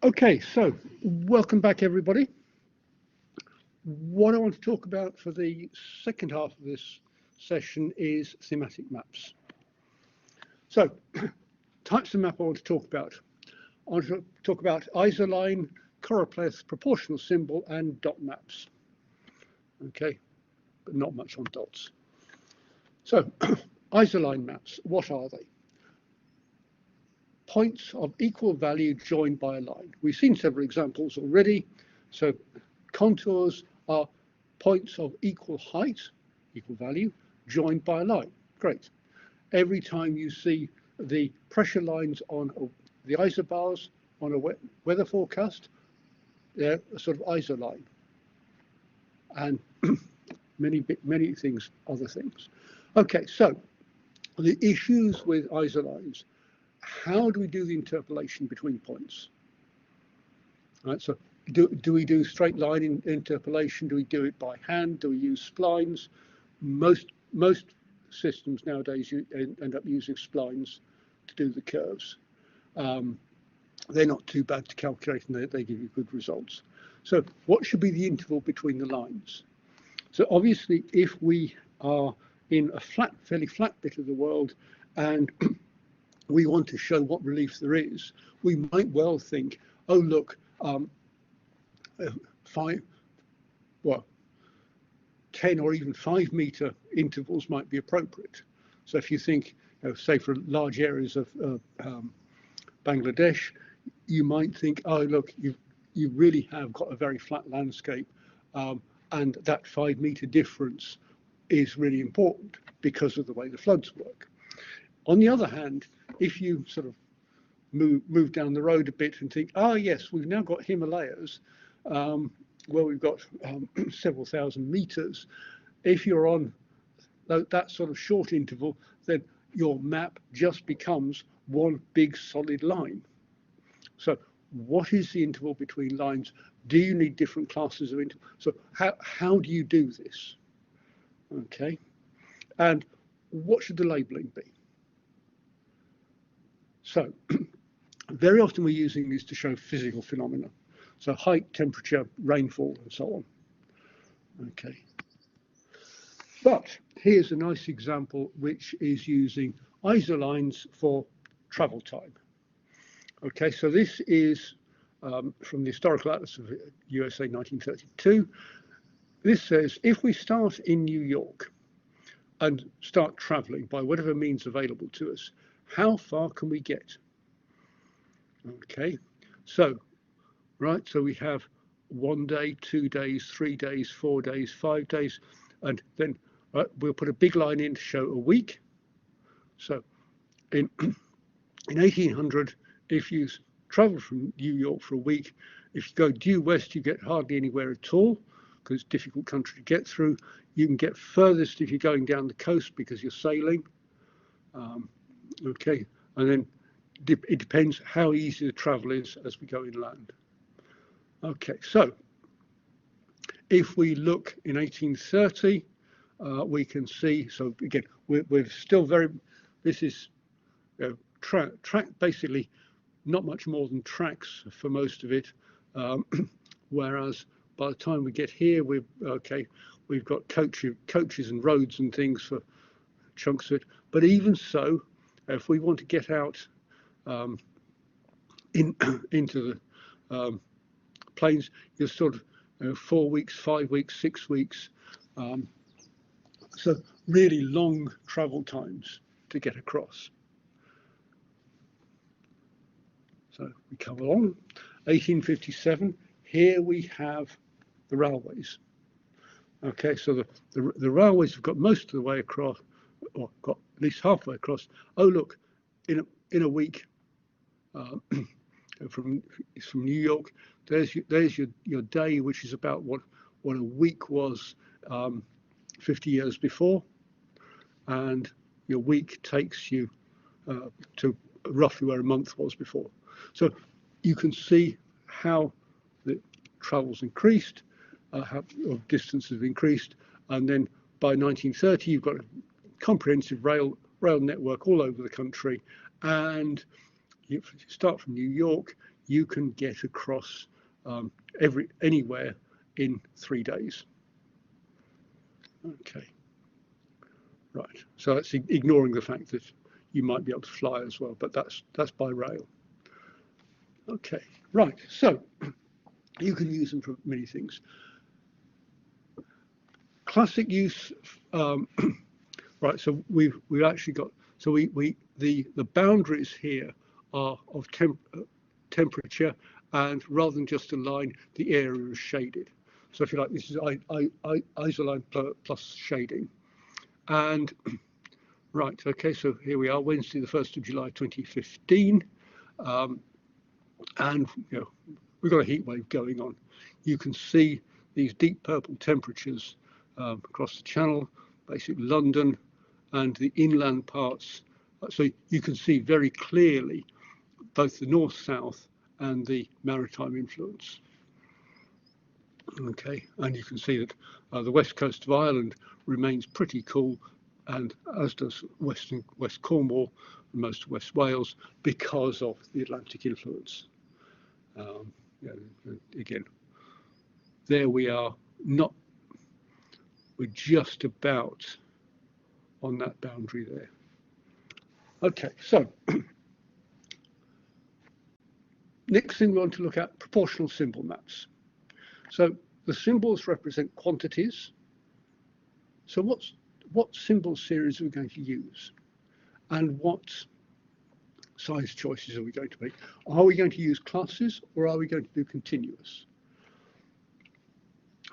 S1: Okay, so welcome back, everybody. What I want to talk about for the second half of this session is thematic maps. So, types of map I want to talk about. I want to talk about isoline, choropleth, proportional symbol, and dot maps. Okay, but not much on dots. So, isoline maps, what are they? Points of equal value joined by a line. We've seen several examples already. So contours are points of equal height, equal value, joined by a line. Great. Every time you see the pressure lines on the isobars on a weather forecast, they're a sort of isoline. And many things, other things. Okay, so the issues with isolines. How do we do the interpolation between points? Right, so do we do straight line interpolation? Do we do it by hand? Do we use splines? Most systems nowadays end up using splines to do the curves. They're not too bad to calculate, and they give you good results. So what should be the interval between the lines? So obviously, if we are in a fairly flat bit of the world, and we want to show what relief there is, we might well think, oh look, 10 or even 5 meter intervals might be appropriate. So if you think, say for large areas of Bangladesh, you might think, oh look, you really have got a very flat landscape, and that 5 meter difference is really important because of the way the floods work. On the other hand, if you sort of move down the road a bit and think, oh yes, we've now got Himalayas, where we've got several thousand meters. If you're on that sort of short interval, then your map just becomes one big solid line. So what is the interval between lines? Do you need different classes of interval? So how do you do this? Okay, and what should the labeling be? So very often we're using these to show physical phenomena. So height, temperature, rainfall, and so on. Okay. But here's a nice example which is using isolines for travel time. Okay, so this is from the Historical Atlas of USA 1932. This says, if we start in New York and start traveling by whatever means available to us, how far can we get? Okay, so, right, so we have 1 day, 2 days, 3 days, 4 days, 5 days, and then we'll put a big line in to show a week. So in 1800, if you travel from New York for a week, if you go due west, you get hardly anywhere at all because it's a difficult country to get through. You can get furthest if you're going down the coast because you're sailing. Okay, and then it depends how easy the travel is as we go inland. Okay, so if we look in 1830, we can see, so again, we're still very, this is track, basically not much more than tracks for most of it, whereas by the time we get here, we've got coaches and roads and things for chunks of it. But even so, if we want to get out into the plains, you're sort of 4 weeks, 5 weeks, 6 weeks. So really long travel times to get across. So we come along, 1857, here we have the railways. Okay, so the railways have got most of the way across, or got at least halfway across. Oh look, in a week, from New York, there's your day, which is about what a week was 50 years before, and your week takes you to roughly where a month was before. So you can see how the travel's increased, how distance has increased, and then by 1930 you've got a comprehensive rail network all over the country, and if you start from New York, you can get across anywhere in 3 days. Okay, right. So that's ignoring the fact that you might be able to fly as well, but that's by rail. Okay, right. So you can use them for many things. Classic use. Right. So we've actually got. So the boundaries here are of temperature, and rather than just a line, the area is shaded. So if you like, this is isoline plus shading. And right, okay, so here we are, Wednesday, the 1st of July, 2015. And we've got a heat wave going on. You can see these deep purple temperatures across the channel, basically London and the inland parts. So you can see very clearly both the north-south and the maritime influence. Okay, and you can see that the west coast of Ireland remains pretty cool, and as does West Cornwall and most of West Wales, because of the Atlantic influence. Again, there we are. We're just about on that boundary there. Okay, so next thing we want to look at, proportional symbol maps. So the symbols represent quantities. So what symbol series are we going to use? And what size choices are we going to make? Are we going to use classes, or are we going to do continuous?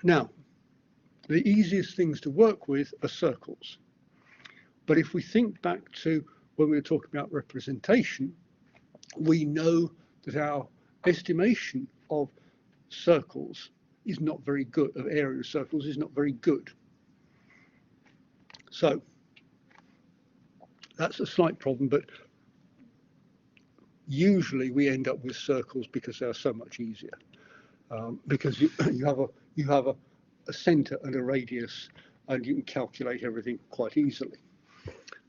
S1: Now, the easiest things to work with are circles. But if we think back to when we were talking about representation, we know that our estimation of circles is not very good, of area of circles is not very good. So that's a slight problem, but usually we end up with circles because they're so much easier. Because you have a center and a radius, and you can calculate everything quite easily.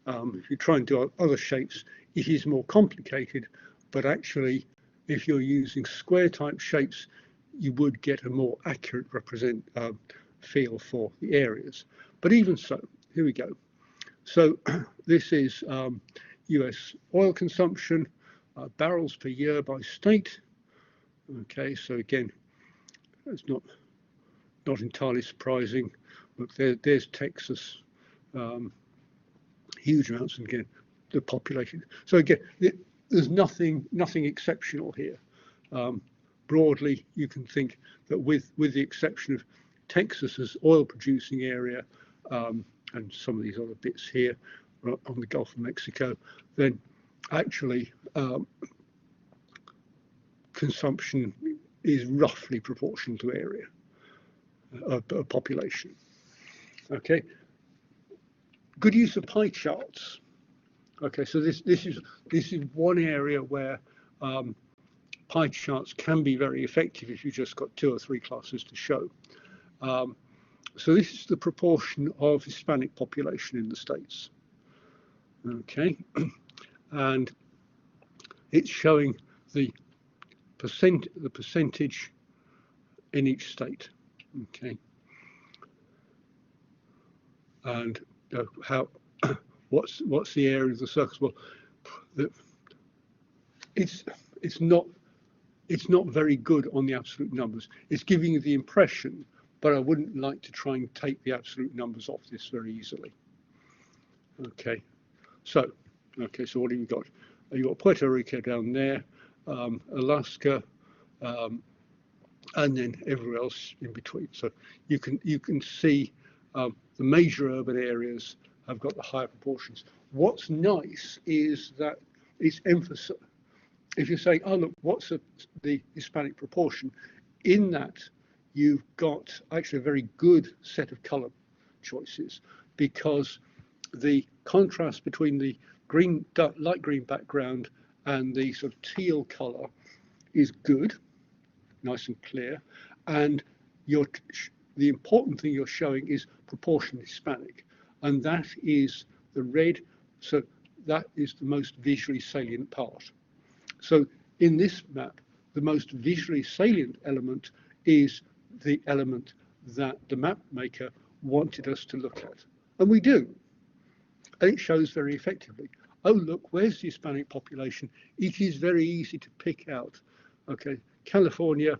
S1: If you try and do other shapes, it is more complicated, but actually, if you're using square type shapes, you would get a more accurate feel for the areas. But even so, here we go. So this is US oil consumption, barrels per year by state. Okay, so again, it's not entirely surprising. Look, there's Texas, huge amounts, and again, the population. So again, there's nothing exceptional here. Broadly, you can think that with the exception of Texas's oil-producing area and some of these other bits here on the Gulf of Mexico, then actually consumption is roughly proportional to area of population. Okay, good use of pie charts. Okay, so this is one area where pie charts can be very effective if you've just got 2 or 3 classes to show. So this is the proportion of Hispanic population in the States. Okay, and it's showing the percentage in each state. Okay, and what's the area of the circles? Well, it's not very good on the absolute numbers. It's giving you the impression, but I wouldn't like to try and take the absolute numbers off this very easily. Okay, so what have you got? You've got Puerto Rico down there, Alaska, and then everywhere else in between. So you can see the major urban areas have got the higher proportions. What's nice is that it's emphasis. If you're saying, oh look, what's the Hispanic proportion? In that, you've got actually a very good set of color choices, because the contrast between the green, light green background and the sort of teal color is good, nice and clear, and the important thing you're showing is proportion Hispanic, and that is the red, so that is the most visually salient part. So in this map, the most visually salient element is the element that the map maker wanted us to look at, and we do, and it shows very effectively. Oh, look, where's the Hispanic population? It is very easy to pick out. Okay, California,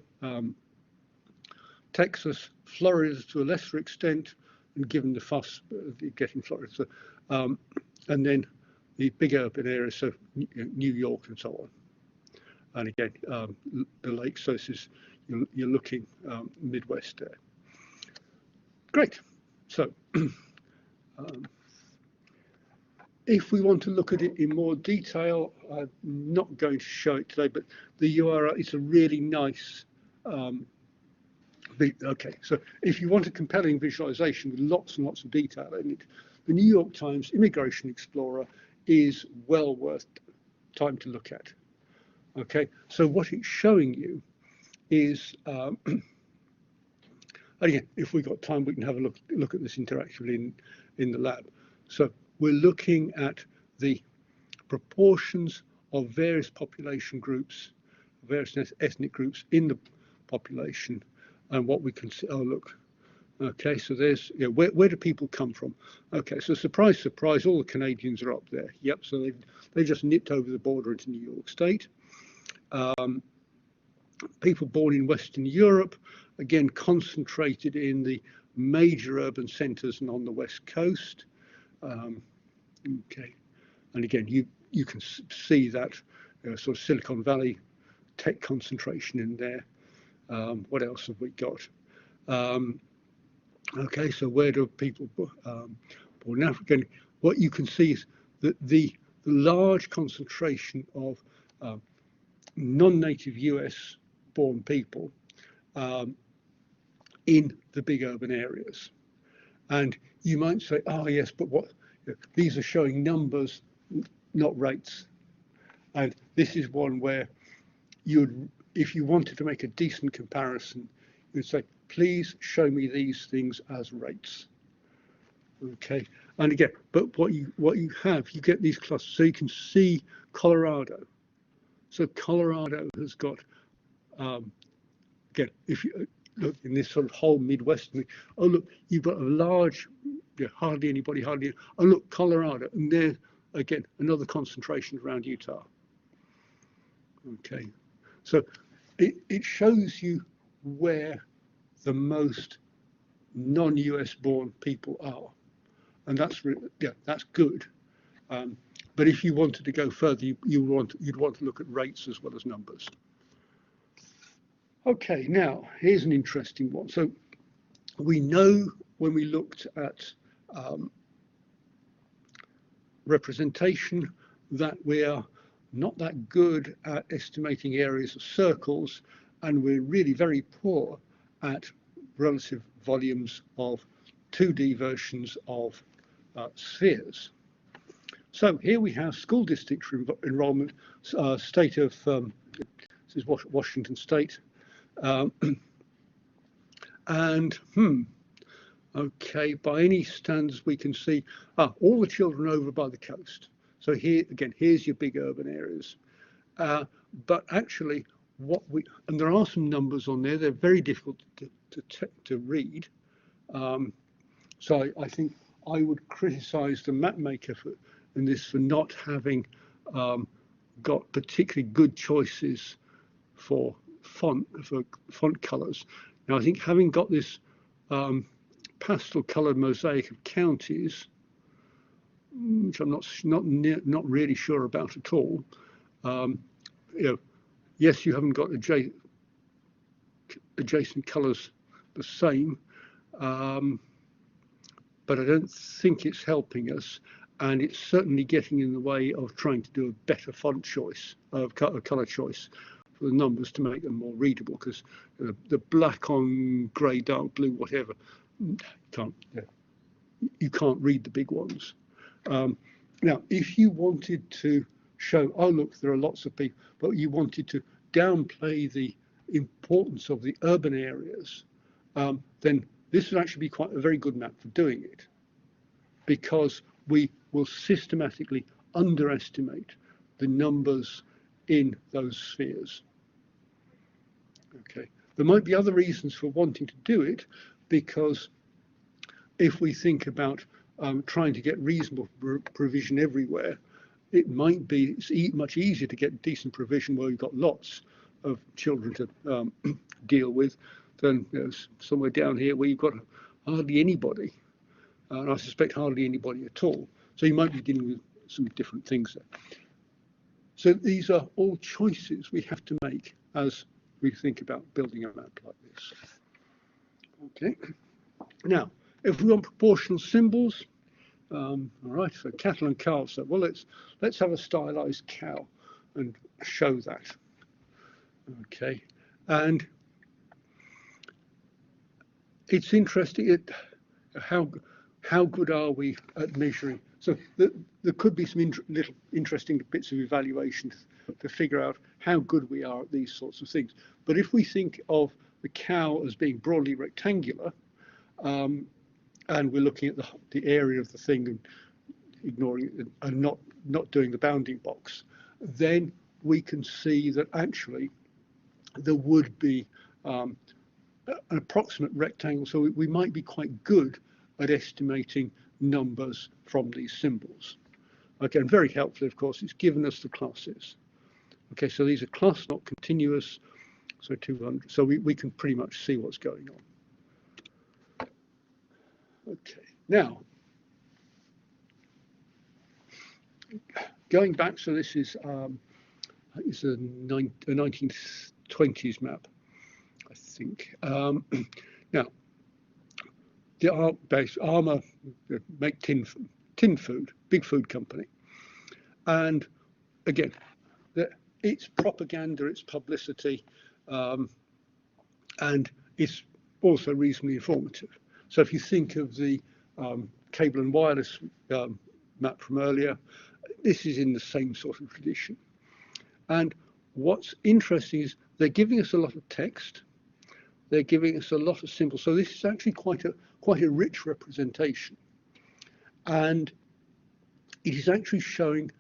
S1: Texas, Florida to a lesser extent, and given the fuss getting Florida, so, and then the big urban areas, so New York and so on. And again, the lakes, so this is, you're looking Midwest there. Great. So if we want to look at it in more detail, I'm not going to show it today, but the URL is a really nice, okay, so if you want a compelling visualization with lots and lots of detail in it, the New York Times Immigration Explorer is well worth time to look at. Okay, so what it's showing you is, again, if we've got time, we can have a look at this interactively in the lab. So we're looking at the proportions of various population groups, various ethnic groups in the population, and what we can see. Oh, look. Okay, so there's, where do people come from? Okay, so surprise, surprise, all the Canadians are up there. Yep, so they just nipped over the border into New York State. People born in Western Europe, again, concentrated in the major urban centres and on the West Coast. Okay, and again, you can see that sort of Silicon Valley tech concentration in there. What else have we got? Okay, so where do people born in Africa? And what you can see is that the large concentration of non-native US born people in the big urban areas. And you might say, oh yes, but what, these are showing numbers, not rates. And this is one where if you wanted to make a decent comparison, you'd say, please show me these things as rates. Okay, and again, but what you get these clusters, so you can see Colorado. So Colorado has got, again, if you look in this sort of whole Midwest, oh look, you've got a large, hardly anybody, oh look, Colorado, and there again, another concentration around Utah. Okay, so it shows you where the most non-US born people are, and that's that's good. But if you wanted to go further, you'd want to look at rates as well as numbers. Okay, now here's an interesting one. So we know when we looked at representation that we are not that good at estimating areas of circles, and we're really very poor at relative volumes of 2D versions of spheres. So here we have school district enrollment, state of, this is Washington State. Okay, by any standards we can see all the children over by the coast. So here, again, here's your big urban areas. But actually, and there are some numbers on there, they're very difficult to read. So I think I would criticize the map maker in this for not having got particularly good choices for font colors. Now I think having got this pastel colored mosaic of counties, which I'm not really sure about at all. Yes, you haven't got adjacent colors the same, but I don't think it's helping us, and it's certainly getting in the way of trying to do a better font choice, color choice for the numbers to make them more readable, because the black on grey, dark blue, whatever, you can't read the big ones. Now, if you wanted to show, oh look, there are lots of people, but you wanted to downplay the importance of the urban areas, then this would actually be quite a very good map for doing it, because we will systematically underestimate the numbers in those spheres. Okay, there might be other reasons for wanting to do it, because if we think about trying to get reasonable provision everywhere, it might be much easier to get decent provision where you've got lots of children to deal with than somewhere down here where you've got hardly anybody, and I suspect hardly anybody at all. So you might be dealing with some different things there. So these are all choices we have to make as we think about building a map like this. Okay. Now, if we want proportional symbols, all right, so cattle and calves. So, well, let's have a stylized cow and show that. Okay, and it's interesting how good are we at measuring. So there could be some little interesting bits of evaluation to figure out how good we are at these sorts of things. But if we think of the cow as being broadly rectangular, and we're looking at the area of the thing and ignoring it and not doing the bounding box, then we can see that actually there would be an approximate rectangle. So we might be quite good at estimating numbers from these symbols. Okay, and very helpfully, of course, it's given us the classes. Okay, so these are class, not continuous, so 200. So we can pretty much see what's going on. Okay, now, going back, so this is a 1920s map, I think. Now, the Armour make tin food, big food company. And again, it's propaganda, it's publicity, and it's also reasonably informative. So if you think of the cable and wireless map from earlier, this is in the same sort of tradition. And what's interesting is they're giving us a lot of text, they're giving us a lot of symbols. So this is actually quite a rich representation. And it is actually showing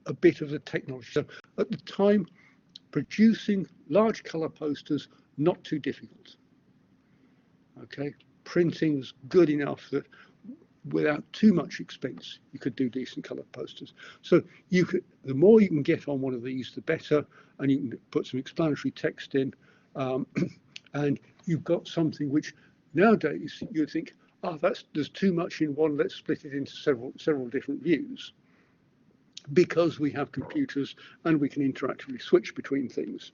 S1: a bit of the technology. So at the time, producing large color posters, not too difficult. Okay, printing was good enough that without too much expense, you could do decent color posters. So the more you can get on one of these, the better, and you can put some explanatory text in, and you've got something which nowadays you'd think, oh, there's too much in one, let's split it into several different views, because we have computers and we can interactively switch between things.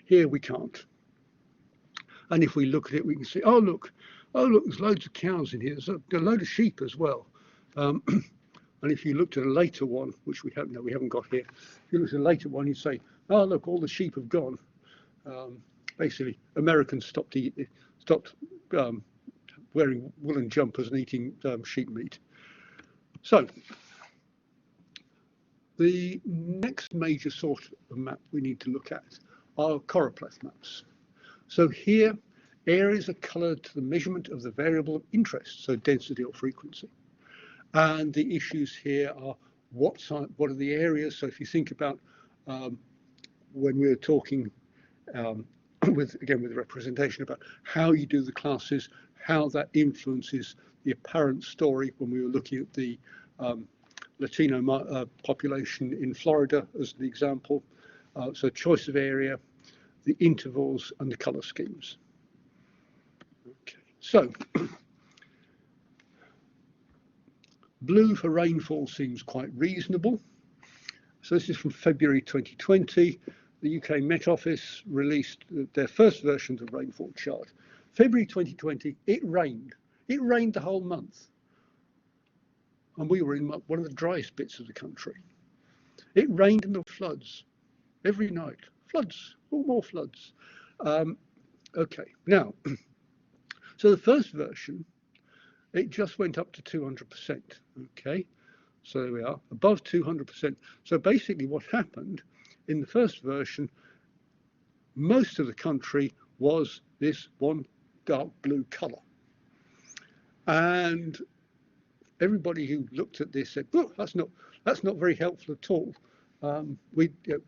S1: Here we can't. And if we look at it, we can see, oh look, there's loads of cows in here. There's a load of sheep as well. And if you looked at a later one, which we haven't got here, if you look at a later one, you say, oh look, all the sheep have gone. Basically, Americans stopped wearing woolen jumpers and eating sheep meat. So the next major sort of map we need to look at are choropleth maps. So here, areas are coloured to the measurement of the variable of interest, so density or frequency. And the issues here are what are the areas? So if you think about when we were talking with representation about how you do the classes, how that influences the apparent story when we were looking at the Latino population in Florida as the example. So choice of area, the intervals and the colour schemes. Okay, so blue for rainfall seems quite reasonable. So this is from February 2020. The UK Met Office released their first version of the rainfall chart. February 2020, it rained. It rained the whole month. And we were in one of the driest bits of the country. It rained and there were floods every night. Floods, all more floods. Okay, now, so the first version, it just went up to 200%. Okay, so there we are, above 200%. So basically what happened in the first version, most of the country was this one dark blue color. And everybody who looked at this said, "Oh, that's not very helpful at all.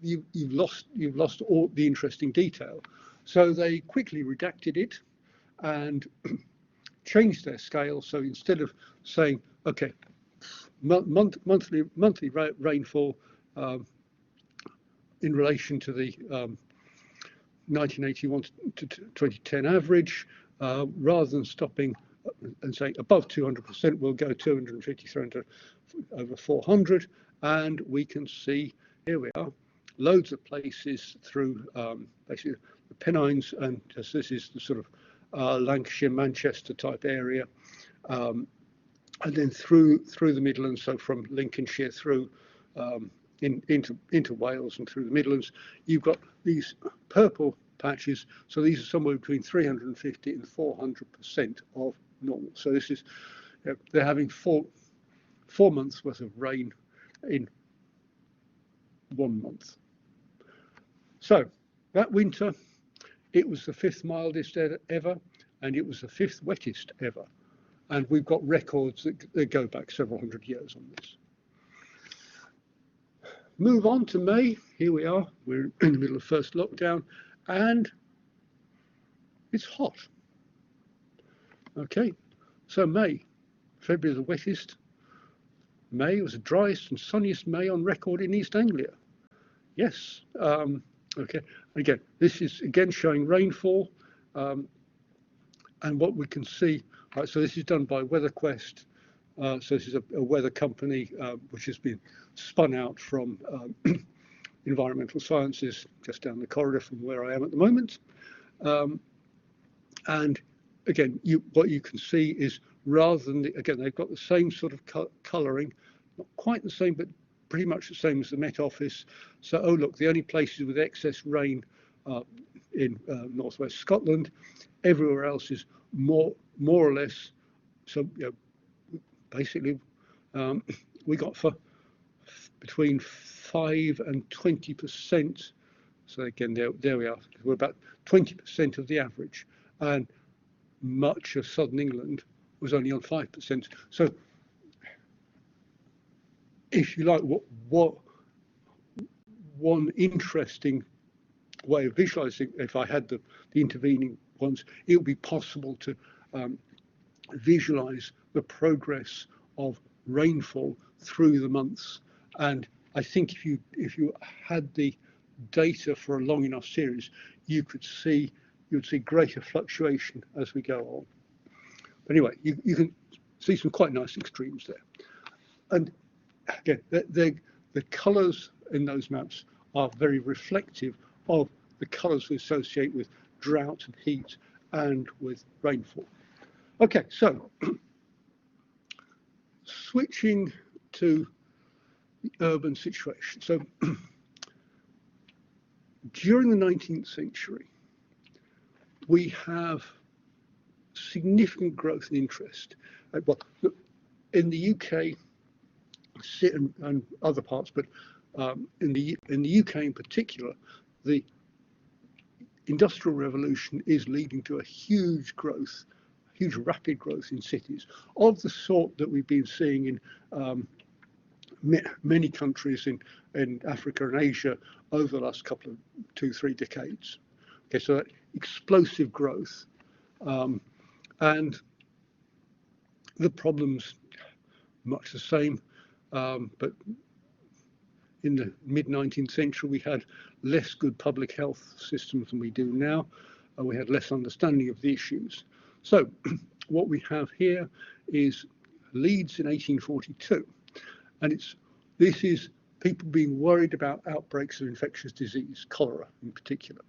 S1: You've lost all the interesting detail." So they quickly redacted it and changed their scale. So instead of saying, okay, monthly rainfall in relation to the 1981 to 2010 average, rather than stopping and saying above 200%, we'll go 250, 300 over 400, and we can see, here we are, loads of places through basically the Pennines, and this is the sort of Lancashire, Manchester type area, and then through the Midlands, so from Lincolnshire through into Wales and through the Midlands, you've got these purple patches. So these are somewhere between 350 and 400% of normal. So this is, they're having four months worth of rain in 1 month. So that winter, it was the 5th mildest ever, and it was the 5th wettest ever. And we've got records that go back several hundred years on this. Move on to May. Here we are. We're in the middle of first lockdown, and it's hot. Okay, so May, February the wettest. May was the driest and sunniest May on record in East Anglia. Yes. Okay. Again, this is again showing rainfall, and what we can see. Right, so this is done by WeatherQuest. So this is a weather company which has been spun out from environmental sciences, just down the corridor from where I am at the moment. And again, what you can see is, rather than again, they've got the same sort of colouring, not quite the same, but pretty much the same as the Met Office. So, oh look, the only places with excess rain in northwest Scotland. Everywhere else is more or less. So, basically, we got for between 5 and 20%. So again, there we are. We're about 20% of the average, and much of southern England was only on 5%. So, if you like, what one interesting way of visualizing, if I had the intervening ones, it would be possible to visualize the progress of rainfall through the months. And I think if you had the data for a long enough series, you would see greater fluctuation as we go on. But anyway, you can see some quite nice extremes there. And again, the colours in those maps are very reflective of the colours we associate with drought and heat and with rainfall. Okay, so switching to the urban situation. So during the 19th century, we have significant growth in interest. Well, in the UK and other parts, but in the UK in particular, the Industrial Revolution is leading to a huge rapid growth in cities of the sort that we've been seeing in many countries in Africa and Asia over the last couple of 2-3 decades. Okay, so that explosive growth, and the problems much the same, but in the mid-19th century we had less good public health systems than we do now. We had less understanding of the issues. So what we have here is Leeds in 1842, and this is people being worried about outbreaks of infectious disease, cholera in particular.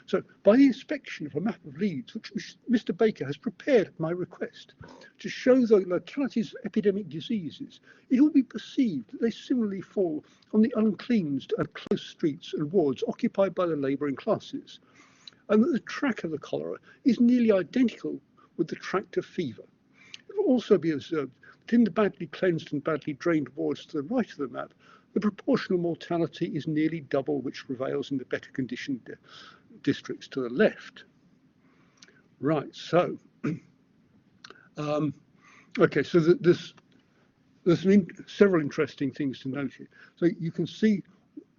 S1: So by the inspection of a map of Leeds, which Mr. Baker has prepared at my request, to show the localities of epidemic diseases, it will be perceived that they similarly fall on the uncleansed and close streets and wards occupied by the labouring classes, and that the track of the cholera is nearly identical with the tract of fever. It will also be observed that in the badly cleansed and badly drained wards to the right of the map, the proportional mortality is nearly double which prevails in the better conditioned districts to the left. Right, so, okay, so there's several interesting things to note here. So you can see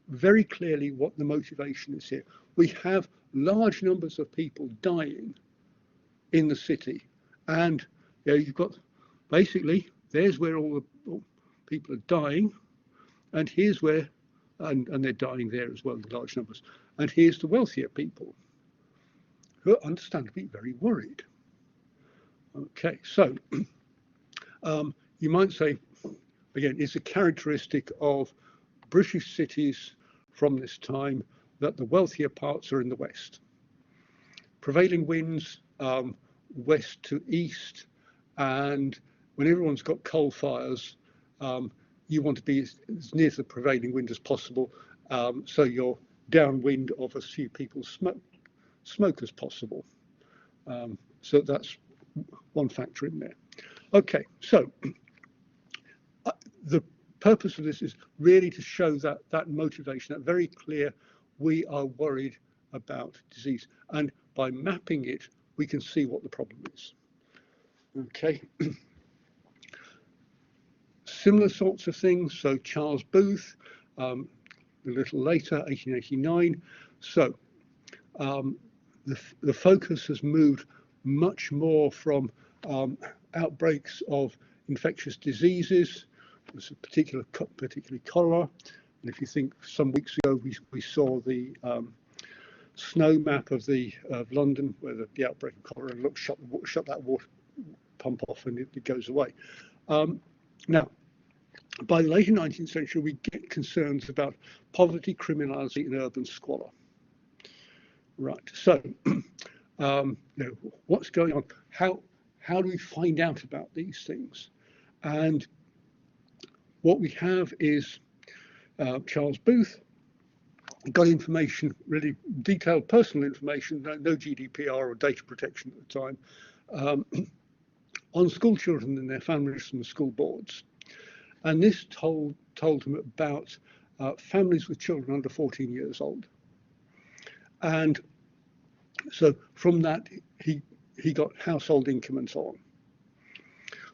S1: very clearly what the motivation is here. We have large numbers of people dying in the city, and you've got basically, there's where all the people are dying, and here's where, and they're dying there as well in large numbers, and here's the wealthier people who are understandably very worried. Okay, so you might say, again, it's a characteristic of British cities from this time that the wealthier parts are in the west. Prevailing winds west to east, and when everyone's got coal fires, you want to be as near to the prevailing wind as possible, so you're downwind of as few people smoke as possible. So that's one factor in there. Okay, so the purpose of this is really to show that motivation, that very clear, we are worried about disease, and by mapping it, we can see what the problem is. Okay. Similar sorts of things. So Charles Booth, a little later, 1889. So the focus has moved much more from outbreaks of infectious diseases, particularly cholera. And if you think some weeks ago we saw the snow map of London, where the outbreak of cholera, and look, shut that water pump off and it goes away. Now, by the later 19th century, we get concerns about poverty, criminality, and urban squalor. Right. So, what's going on? How do we find out about these things? And what we have is Charles Booth got information, really detailed personal information, no GDPR or data protection at the time, on school children and their families from the school boards. And this told him about families with children under 14 years old. And so from that, he got household income and so on.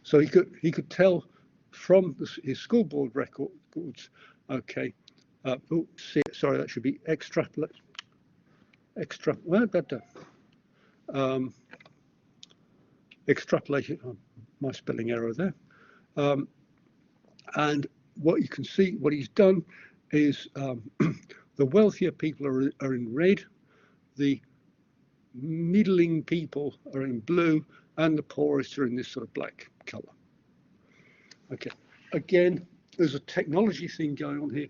S1: So he could tell from his school board records, okay, sorry, that should be extrapolate. Extrapolate, my spelling error there. And what you can see, what he's done is the wealthier people are in red, the middling people are in blue, and the poorest are in this sort of black color. Okay, again, there's a technology thing going on here.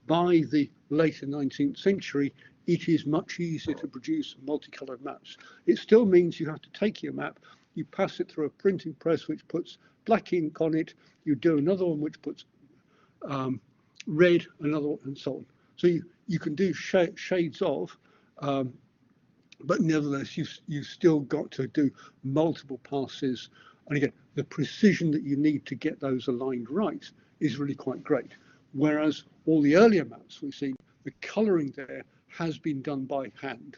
S1: By the later 19th century, it is much easier to produce multicolored maps. It still means you have to take your map, you pass it through a printing press which puts black ink on it, you do another one which puts red, another one, and so on. So you can do shades of, but nevertheless, you've still got to do multiple passes. And again, the precision that you need to get those aligned right is really quite great. Whereas all the earlier maps we've seen, the colouring there has been done by hand,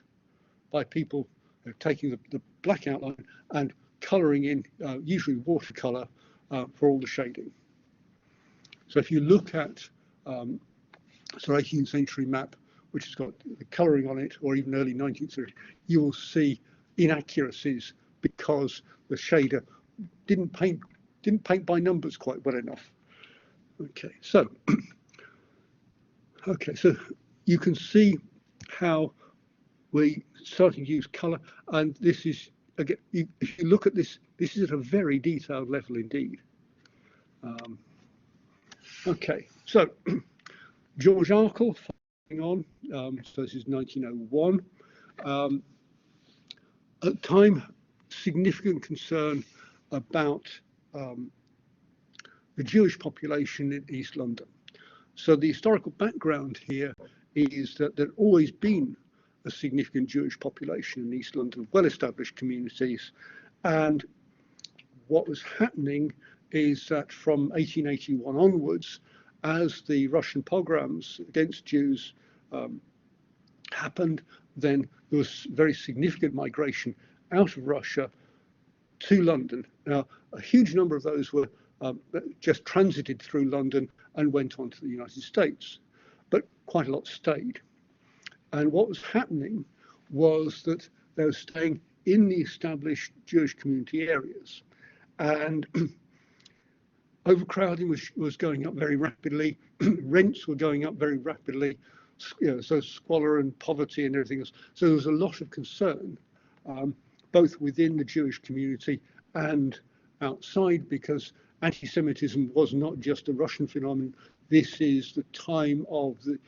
S1: by people taking the black outline and colouring in, usually watercolour, for all the shading. So if you look at 18th century map, which has got the colouring on it, or even early 19th century, you will see inaccuracies because the shader didn't paint by numbers quite well enough. Okay, so you can see how we starting to use colour, and this is again. If you look at this, this is at a very detailed level indeed. Okay, so George Arkell, following on, so this is 1901. At the time, significant concern about the Jewish population in East London. So the historical background here is that there'd always been a significant Jewish population in East London, well-established communities. And what was happening is that from 1881 onwards, as the Russian pogroms against Jews happened, then there was very significant migration out of Russia to London. Now, a huge number of those were just transited through London and went on to the United States, but quite a lot stayed. And what was happening was that they were staying in the established Jewish community areas, and overcrowding was going up very rapidly. Rents were going up very rapidly, so squalor and poverty and everything else. So there was a lot of concern, both within the Jewish community and outside, because anti-Semitism was not just a Russian phenomenon. This is the time of the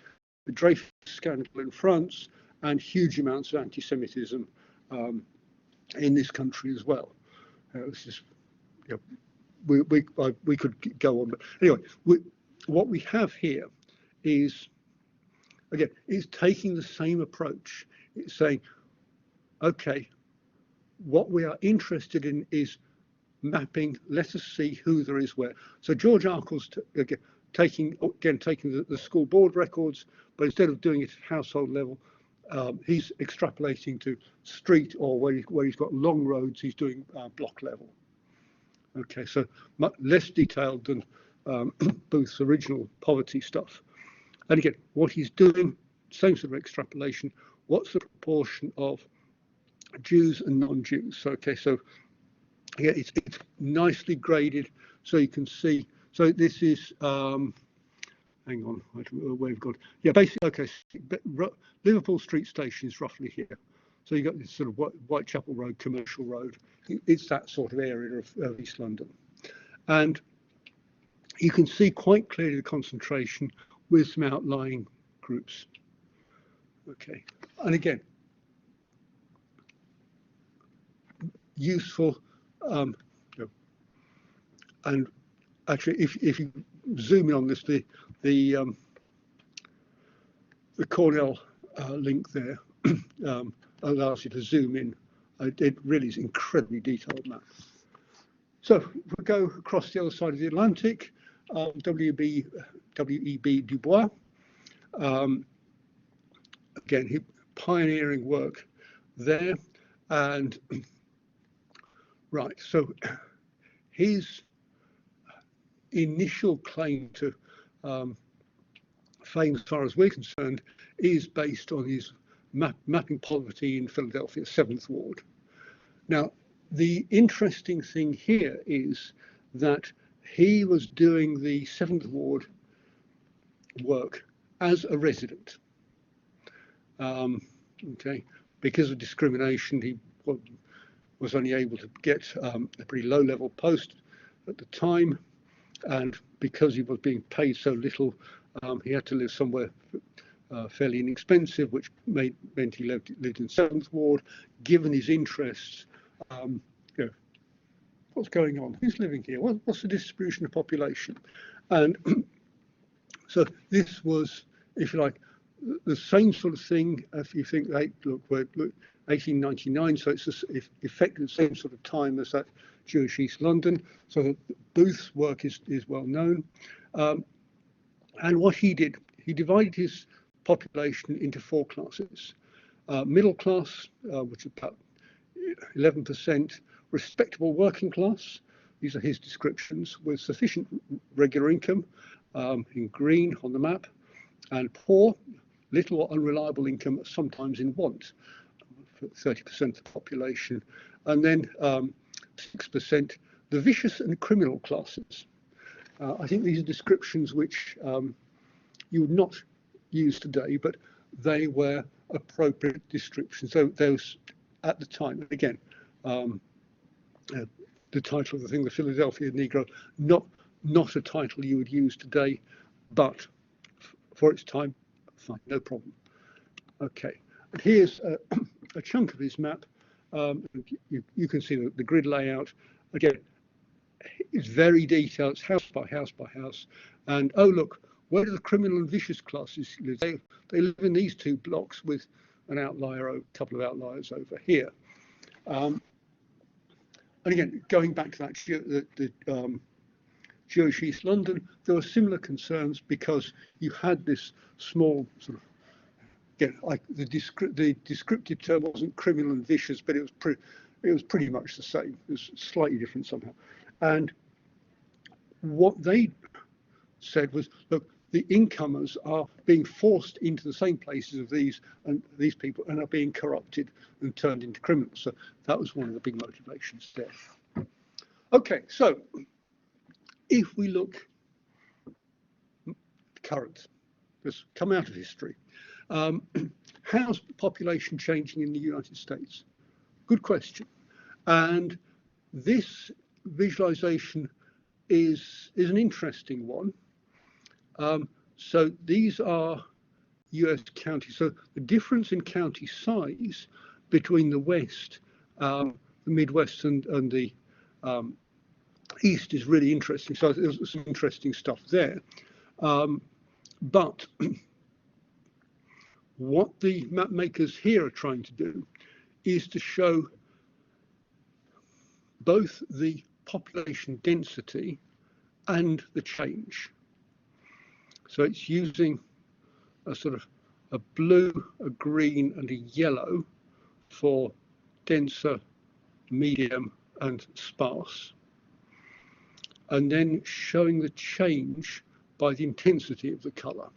S1: Dreyfus scandal in France and huge amounts of anti-Semitism in this country as well. It's just, you know, we could go on, but anyway, what we have here is, again, is taking the same approach. It's saying, okay, what we are interested in is mapping. Let us see who there is where. So George Arkell's taking the school board records, but instead of doing it at household level, he's extrapolating to street, or where he's got long roads, he's doing block level. Okay, so much less detailed than Booth's original poverty stuff. And again, what he's doing, same sort of extrapolation. What's the proportion of Jews and non-Jews? Okay, so yeah, it's nicely graded, so you can see. So this is, hang on, where we've got. Yeah, basically, okay, Liverpool Street Station is roughly here. So you've got this sort of Whitechapel Road, Commercial Road. It's that sort of area of East London. And you can see quite clearly the concentration with some outlying groups. Okay, and again, useful. And actually, if you zoom in on this, the Cornell link there allows you to zoom in. It really is incredibly detailed map. So we go across the other side of the Atlantic. W.E.B. Du Bois, again, pioneering work there. And right, so his initial claim to fame, as far as we're concerned, is based on his mapping poverty in Philadelphia, 7th Ward. Now, the interesting thing here is that he was doing the 7th Ward work as a resident. Okay, because of discrimination, he was only able to get a pretty low-level post at the time, and because he was being paid so little, he had to live somewhere fairly inexpensive, which meant he lived in 7th Ward. Given his interests, you know, what's going on? Who's living here? What's the distribution of population? And so this was, if you like, the same sort of thing. If you think, hey, look, 1899, so it's effectively the same sort of time as that Jewish East London. So Booth's work is well known. And what he did, he divided his population into 4 classes. Middle class, which is about 11%, respectable working class, these are his descriptions, with sufficient regular income, in green on the map, and poor, little or unreliable income, sometimes in want, for 30% of the population. And then 6%, the vicious and criminal classes. I think these are descriptions which you would not use today, but they were appropriate descriptions. So those at the time, again, the title of the thing, the Philadelphia Negro, not a title you would use today, but for its time, fine, no problem. Okay, and here's a chunk of his map. You can see the grid layout. Again, it's very detailed. It's house by house by house. And oh, look, where do the criminal and vicious classes live? They live in these two blocks with an outlier, a couple of outliers over here. And again, going back to that, the Jewish East London, there were similar concerns because you had this small sort of, again, like the descriptive term wasn't criminal and vicious, but it was pretty much the same. It was slightly different somehow. And what they said was, look, the incomers are being forced into the same places of these people and are being corrupted and turned into criminals. So that was one of the big motivations there. Okay, so if we look current, let's come out of history. How's the population changing in the United States? Good question. And this visualization is an interesting one. So these are US counties. So the difference in county size between the West, the Midwest and the East is really interesting. So there's some interesting stuff there. But what the map makers here are trying to do is to show both the population density and the change. So it's using a sort of a blue, a green, and a yellow for denser, medium, and sparse. And then showing the change by the intensity of the colour.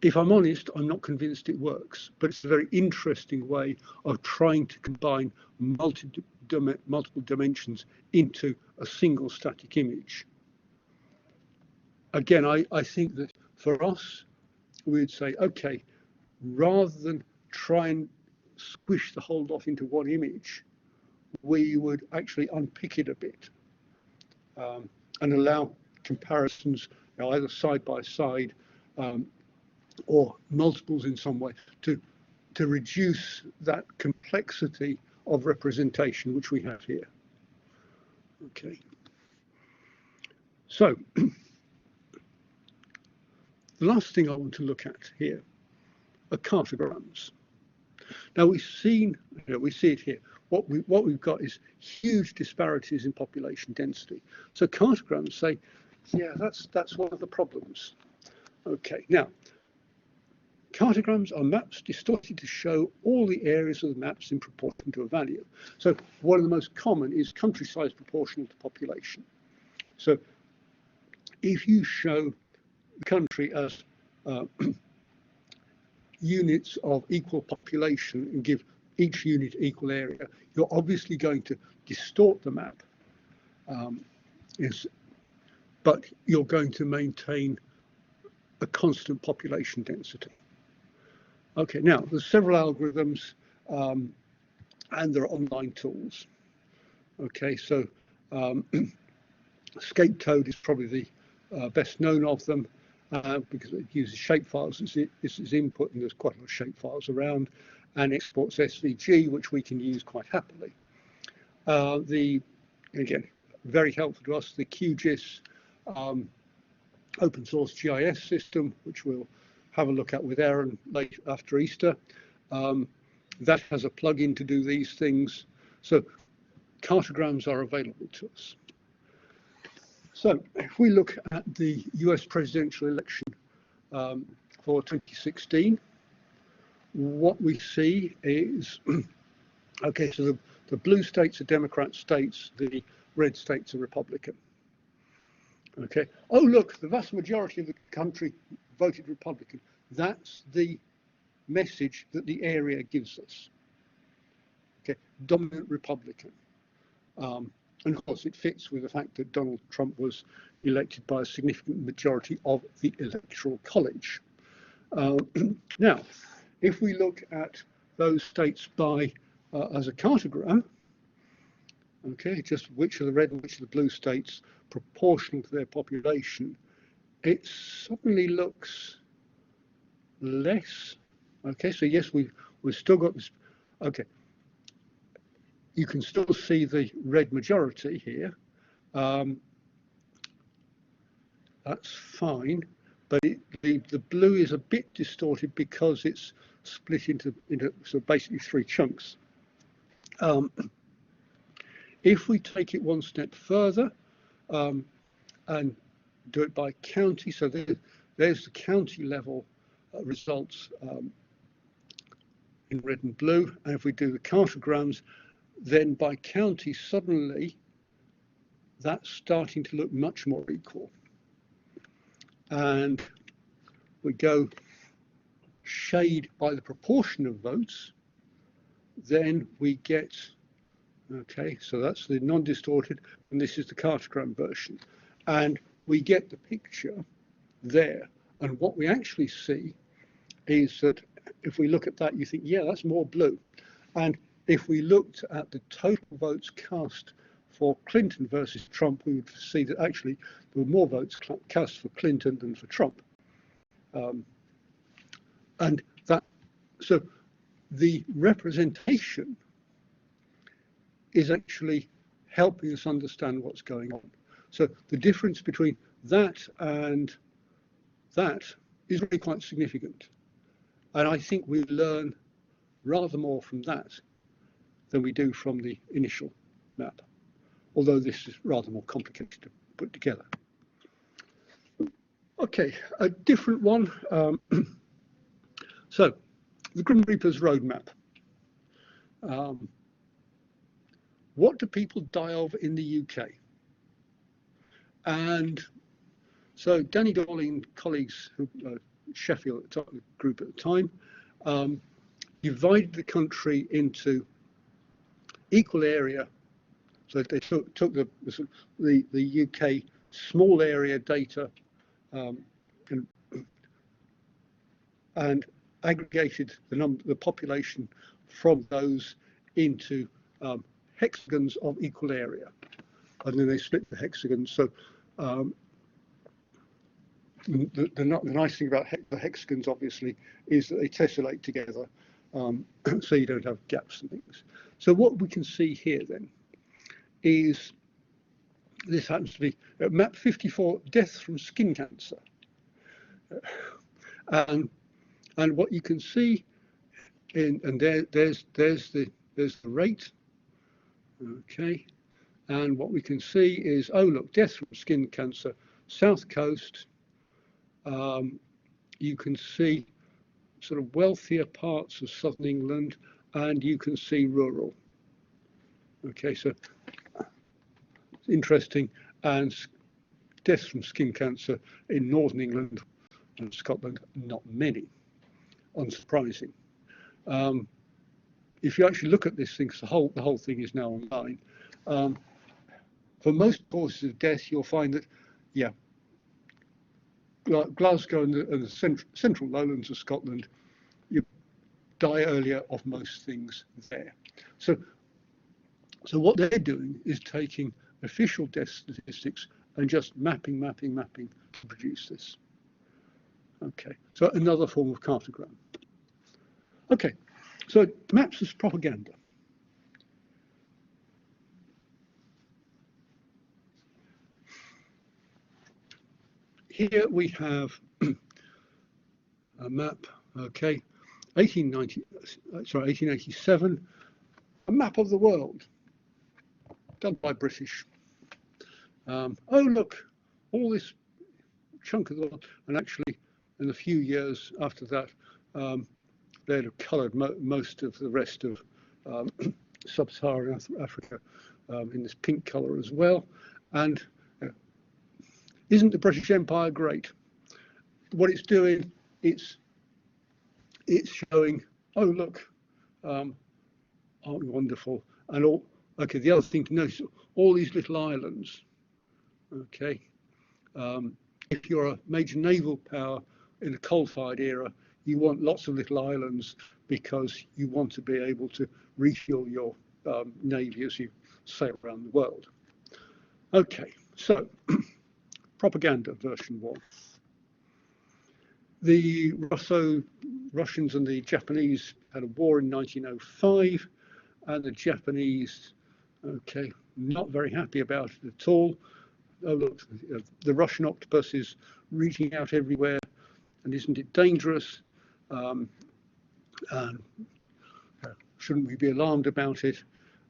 S1: If I'm honest, I'm not convinced it works, but it's a very interesting way of trying to combine multiple dimensions into a single static image. Again, I think that for us, we'd say, okay, rather than try and squish the whole lot into one image, we would actually unpick it a bit and allow comparisons, either side by side or multiples in some way to reduce that complexity of representation which we have here. Okay. So the last thing I want to look at here are cartograms. Now we see it here. What we've got is huge disparities in population density. So cartograms say, yeah, that's one of the problems. Okay, now cartograms are maps distorted to show all the areas of the maps in proportion to a value. So one of the most common is country size proportional to population. So if you show the country as units of equal population and give each unit equal area, you're obviously going to distort the map, but you're going to maintain a constant population density. Okay, now there's several algorithms and there are online tools. Okay, so Scapegoat is probably the best known of them because it uses shapefiles as its input, and there's quite a lot of shapefiles around, and exports SVG, which we can use quite happily. Again, very helpful to us, the QGIS open source GIS system, which we'll have a look at with Aaron late after Easter. That has a plugin to do these things. So cartograms are available to us. So if we look at the US presidential election for 2016, what we see is, okay, so the blue states are Democrat states, the red states are Republican. Okay, oh look, the vast majority of the country voted Republican. That's the message that the area gives us. Okay, dominant Republican. And of course, it fits with the fact that Donald Trump was elected by a significant majority of the Electoral College. Now, if we look at those states by as a cartogram, okay, just which are the red and which are the blue states proportional to their population, it suddenly looks less Okay, so yes, we've still got this. Okay, you can still see the red majority here. That's fine, but the blue is a bit distorted because it's split into so basically three chunks. If we take it one step further and do it by county, so there's the county level results in red and blue, and if we do the cartograms, then by county suddenly that's starting to look much more equal. And we go shade by the proportion of votes, then we get, okay, so that's the non-distorted, and this is the cartogram version. And we get the picture there. And what we actually see is that if we look at that, you think, yeah, that's more blue. And if we looked at the total votes cast for Clinton versus Trump, we would see that actually there were more votes cast for Clinton than for Trump. And that, so the representation is actually helping us understand what's going on. So the difference between that and that is really quite significant. And I think we learn rather more from that than we do from the initial map, although this is rather more complicated to put together. Okay, a different one. So, the Grim Reaper's roadmap. What do people die of in the UK? And so Danny Dawley and colleagues, who Sheffield at the top of the group at the time, divided the country into equal area. So they took the UK small area data and aggregated the population from those into hexagons of equal area, and then they split the hexagons. So the nice thing about the hexagons, obviously, is that they tessellate together, so you don't have gaps and things. So what we can see here then is this happens to be map 54, deaths from skin cancer, and what you can see and there's the rate, okay, and what we can see is, oh look, deaths from skin cancer, south coast. You can see sort of wealthier parts of southern England, and you can see rural. Okay, so interesting. And deaths from skin cancer in northern England and Scotland, not many. Unsurprising. If you actually look at this thing, the whole thing is now online. For most causes of death, you'll find that, yeah, Glasgow and the central lowlands of Scotland, you die earlier of most things there. So what they're doing is taking official death statistics and just mapping to produce this. Okay, so another form of cartogram. Okay, so maps as propaganda. Here we have a map, okay, 1887, a map of the world, done by British. Oh look, all this chunk of the world, and actually in a few years after that, they'd have coloured most of the rest of sub-Saharan Africa in this pink colour as well. And isn't the British Empire great? What it's doing, it's showing, oh look, aren't we wonderful? And all, okay, the other thing to notice, all these little islands, okay. If you're a major naval power in a coal-fired era, you want lots of little islands because you want to be able to refuel your navy as you sail around the world. Okay, so propaganda version 1. The Russians and the Japanese had a war in 1905, and the Japanese, okay, not very happy about it at all. Oh look, the Russian octopus is reaching out everywhere, and isn't it dangerous? And shouldn't we be alarmed about it?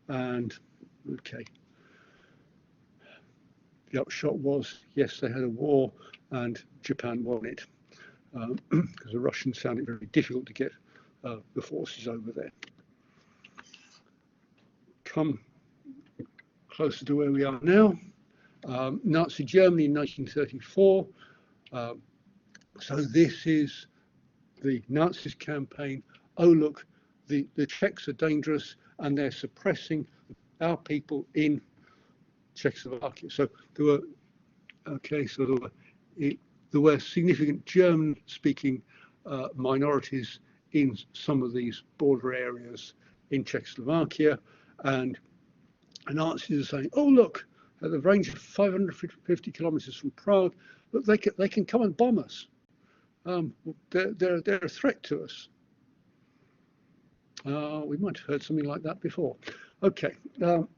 S1: And okay, the upshot was, yes, they had a war, and Japan won it, because the Russians found it very difficult to get the forces over there. Come closer to where we are now. Nazi Germany in 1934. So this is the Nazis' campaign. Oh look, the Czechs are dangerous and they're suppressing our people in Czechoslovakia. So there were, okay, so there were significant German-speaking minorities in some of these border areas in Czechoslovakia, and Nazis are saying, oh look, at the range of 550 kilometers from Prague, look, they can come and bomb us. They're a threat to us. We might have heard something like that before. Okay, so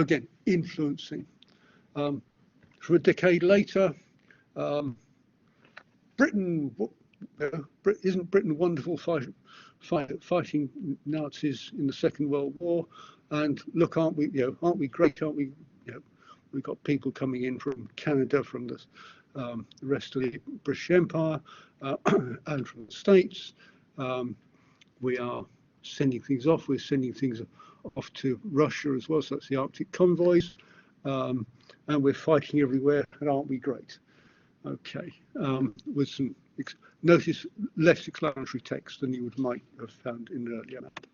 S1: again, influencing. For a decade later, Britain, isn't Britain wonderful fighting Nazis in the Second World War? And look, aren't we great? Aren't we? We've got people coming in from Canada, from the rest of the British Empire, and from the States. We are sending things off. We're sending things off to Russia as well. So that's the Arctic convoys, and we're fighting everywhere. And aren't we great? Okay, with some notice less explanatory text than you might have found in an earlier map.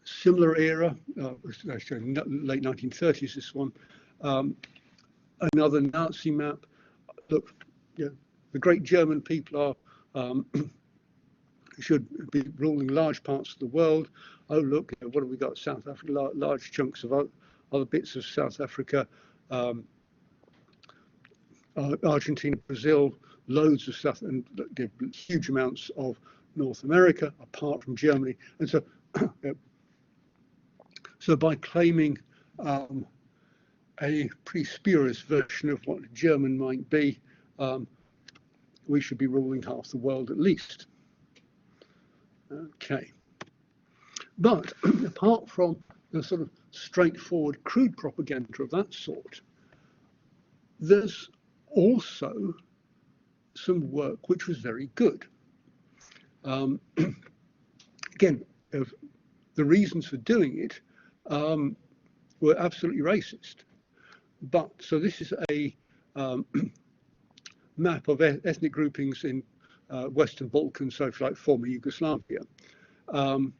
S1: Similar era, late 1930s, this one. Another Nazi map. Look, the great German people are should be ruling large parts of the world. Oh look, what have we got? South Africa, large chunks of other bits of South Africa, Argentina, Brazil, loads of stuff, and huge amounts of North America, apart from Germany. And so, so by claiming a pretty spurious version of what a German might be, we should be ruling half the world at least. Okay. But apart from the sort of straightforward, crude propaganda of that sort, there's also some work which was very good. Again, the reasons for doing it were absolutely racist. But so this is a map of ethnic groupings in Western Balkans, so like former Yugoslavia, and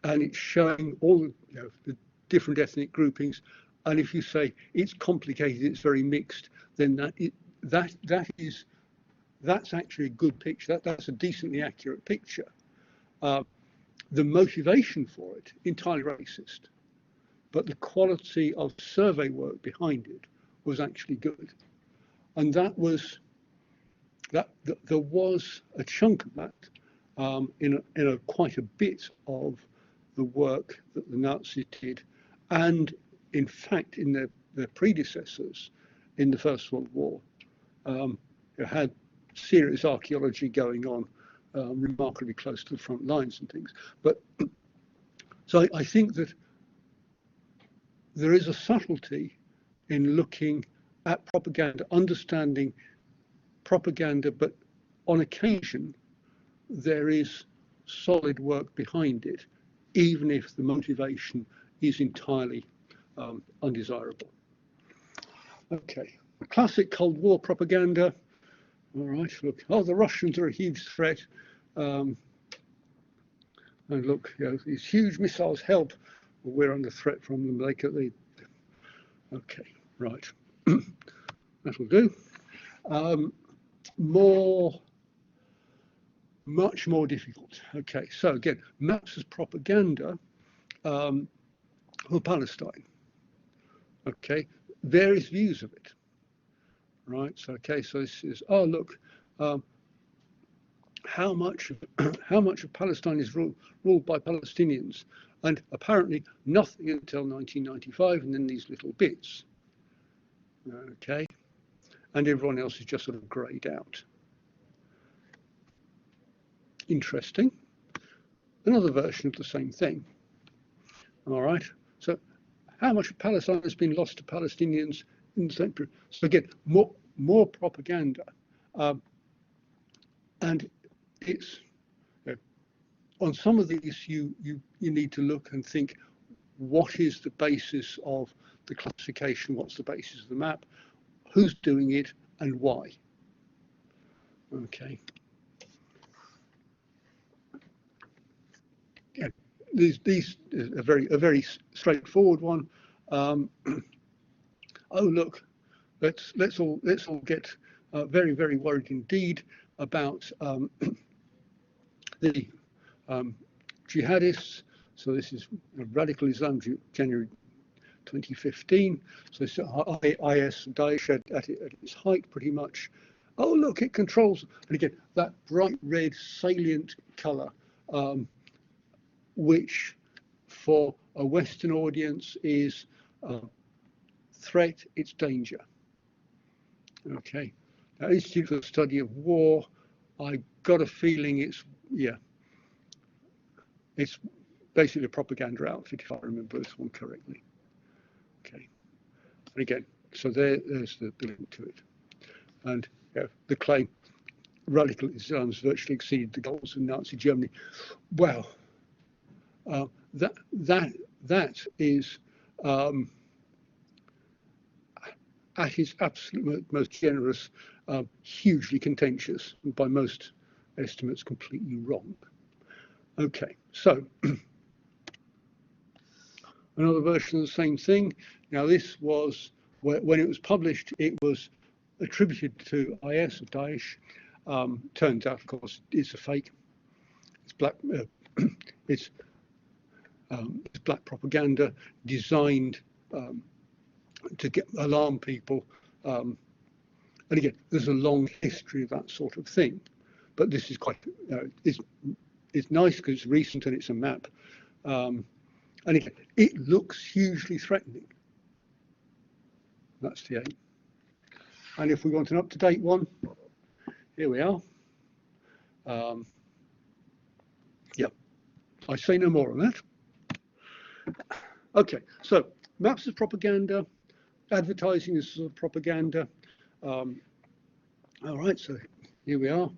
S1: it's showing all the different ethnic groupings. And if you say it's complicated, it's very mixed, then that's actually a good picture. That's a decently accurate picture. The motivation for it, entirely racist, but the quality of survey work behind it was actually good. And that was there was a chunk of that in quite a bit of the work that the Nazis did, and in fact in their predecessors in the First World War, had serious archaeology going on, remarkably close to the front lines and things. But so I think that there is a subtlety in looking at propaganda, understanding propaganda, but on occasion there is solid work behind it, even if the motivation is entirely undesirable. Okay, classic Cold War propaganda. All right, look, oh, the Russians are a huge threat. And look, these huge missiles help. Well, we're under threat from them. Okay, right. That'll do. Much more difficult. Okay, so again, maps as propaganda for Palestine. Okay, various views of it. right? So okay, so this is, oh look, how much how much of Palestine is ruled by Palestinians, and apparently nothing until 1995, and then these little bits, okay, and everyone else is just sort of greyed out. Interesting. Another version of the same thing. All right. So how much of Palestine has been lost to Palestinians in the same period? So again, more propaganda, and it's, you know, on some of these you need to look and think, what is the basis of the classification? What's the basis of the map? Who's doing it and why? Okay. Yeah, these a very straightforward one. Oh look, let's all get very worried indeed about the jihadists. So this is radical Islam, January 2015. So it's IS, Daesh at its height, pretty much. Oh look, it controls. And again, that bright red salient colour, which for a Western audience is threat, it's danger. Okay. Now, Institute for the Study of War, I got a feeling it's basically a propaganda outfit, if I remember this one correctly. Okay. And again, so there's the link to it. And the claim, radical Islam's virtually exceeded the goals of Nazi Germany. Well, that is at its absolute most generous, hugely contentious, and by most estimates completely wrong. Okay, so another version of the same thing. Now this was, when it was published, it was attributed to IS or Daesh. Turns out, of course, it's a fake. It's black. It's black propaganda designed to alarm people. And again, there's a long history of that sort of thing. But this is quite, it's nice because it's recent and it's a map. And again, it looks hugely threatening. That's the aim. And if we want an up-to-date one, here we are. Yeah, I say no more on that. Okay, so maps as propaganda, advertising is sort of propaganda. All right, so here we are.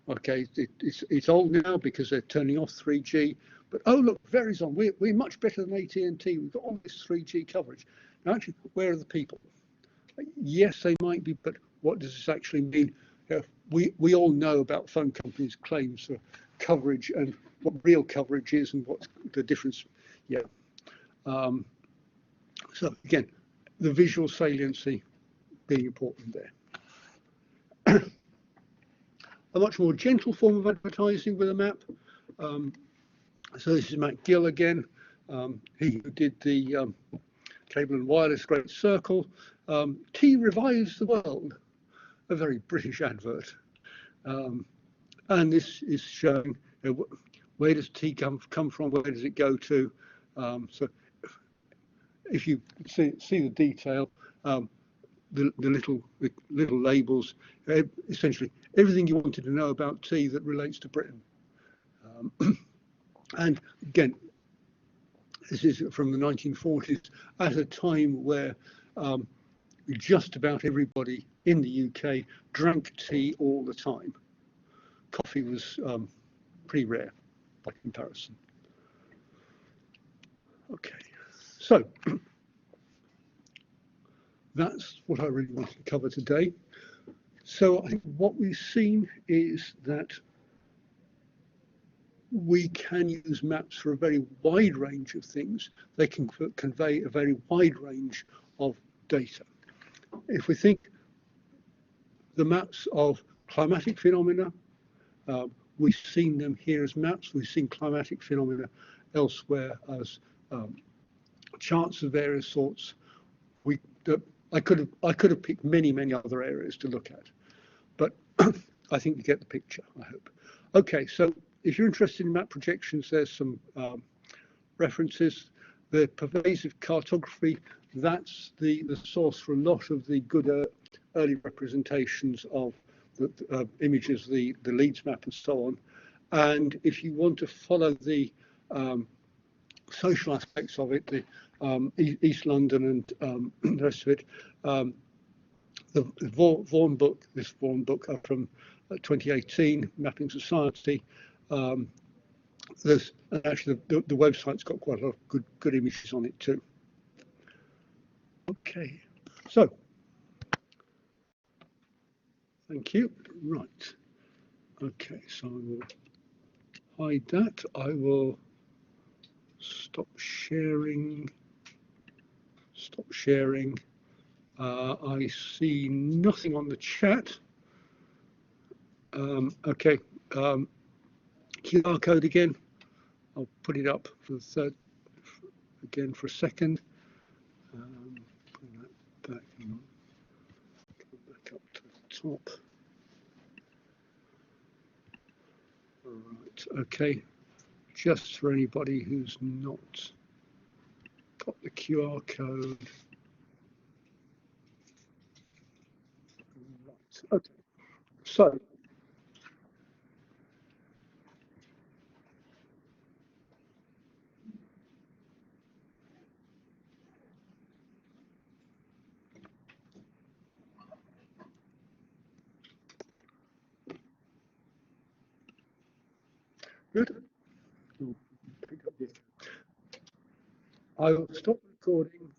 S1: Okay, it's old now because they're turning off 3G. But oh look, Verizon, we're much better than AT&T. We've got all this 3G coverage. Now, actually, where are the people? Yes, they might be, but what does this actually mean? We all know about phone companies' claims for coverage and what real coverage is and what's the difference. Yeah. So again, the visual saliency being important there. A much more gentle form of advertising with a map. So this is Matt Gill again. He who did the Cable and Wireless Great Circle. Tea revives the world, a very British advert. And this is showing where does tea come from, where does it go to. So if you see the detail, the little labels, essentially everything you wanted to know about tea that relates to Britain. And again, this is from the 1940s, at a time where just about everybody in the UK drank tea all the time. Coffee was pretty rare by comparison. Okay, so that's what I really wanted to cover today. So I think what we've seen is that we can use maps for a very wide range of things. They can convey a very wide range of data. If we think the maps of climatic phenomena, we've seen them here as maps. We've seen climatic phenomena elsewhere as charts of various sorts. I could have picked many other areas to look at, but I think you get the picture, I hope. Okay, so if you're interested in map projections, there's some references. The pervasive cartography, that's the source for a lot of the good early representations of the images, the Leeds map and so on. And if you want to follow the social aspects of it, the East London and the rest of it, the Vaughan book, this Vaughan book from 2018, Mapping Society. There's actually the website's got quite a lot of good images on it too. Okay, so thank you. Right. Okay, so I will hide that. I will stop sharing. Stop sharing. I see nothing on the chat. Okay, QR code again. I'll put it up for the third again for a second. Bring that back. Come back up to the top. All right. Okay. Just for anybody who's not got the QR code. Right. Okay. So. Good. I will stop recording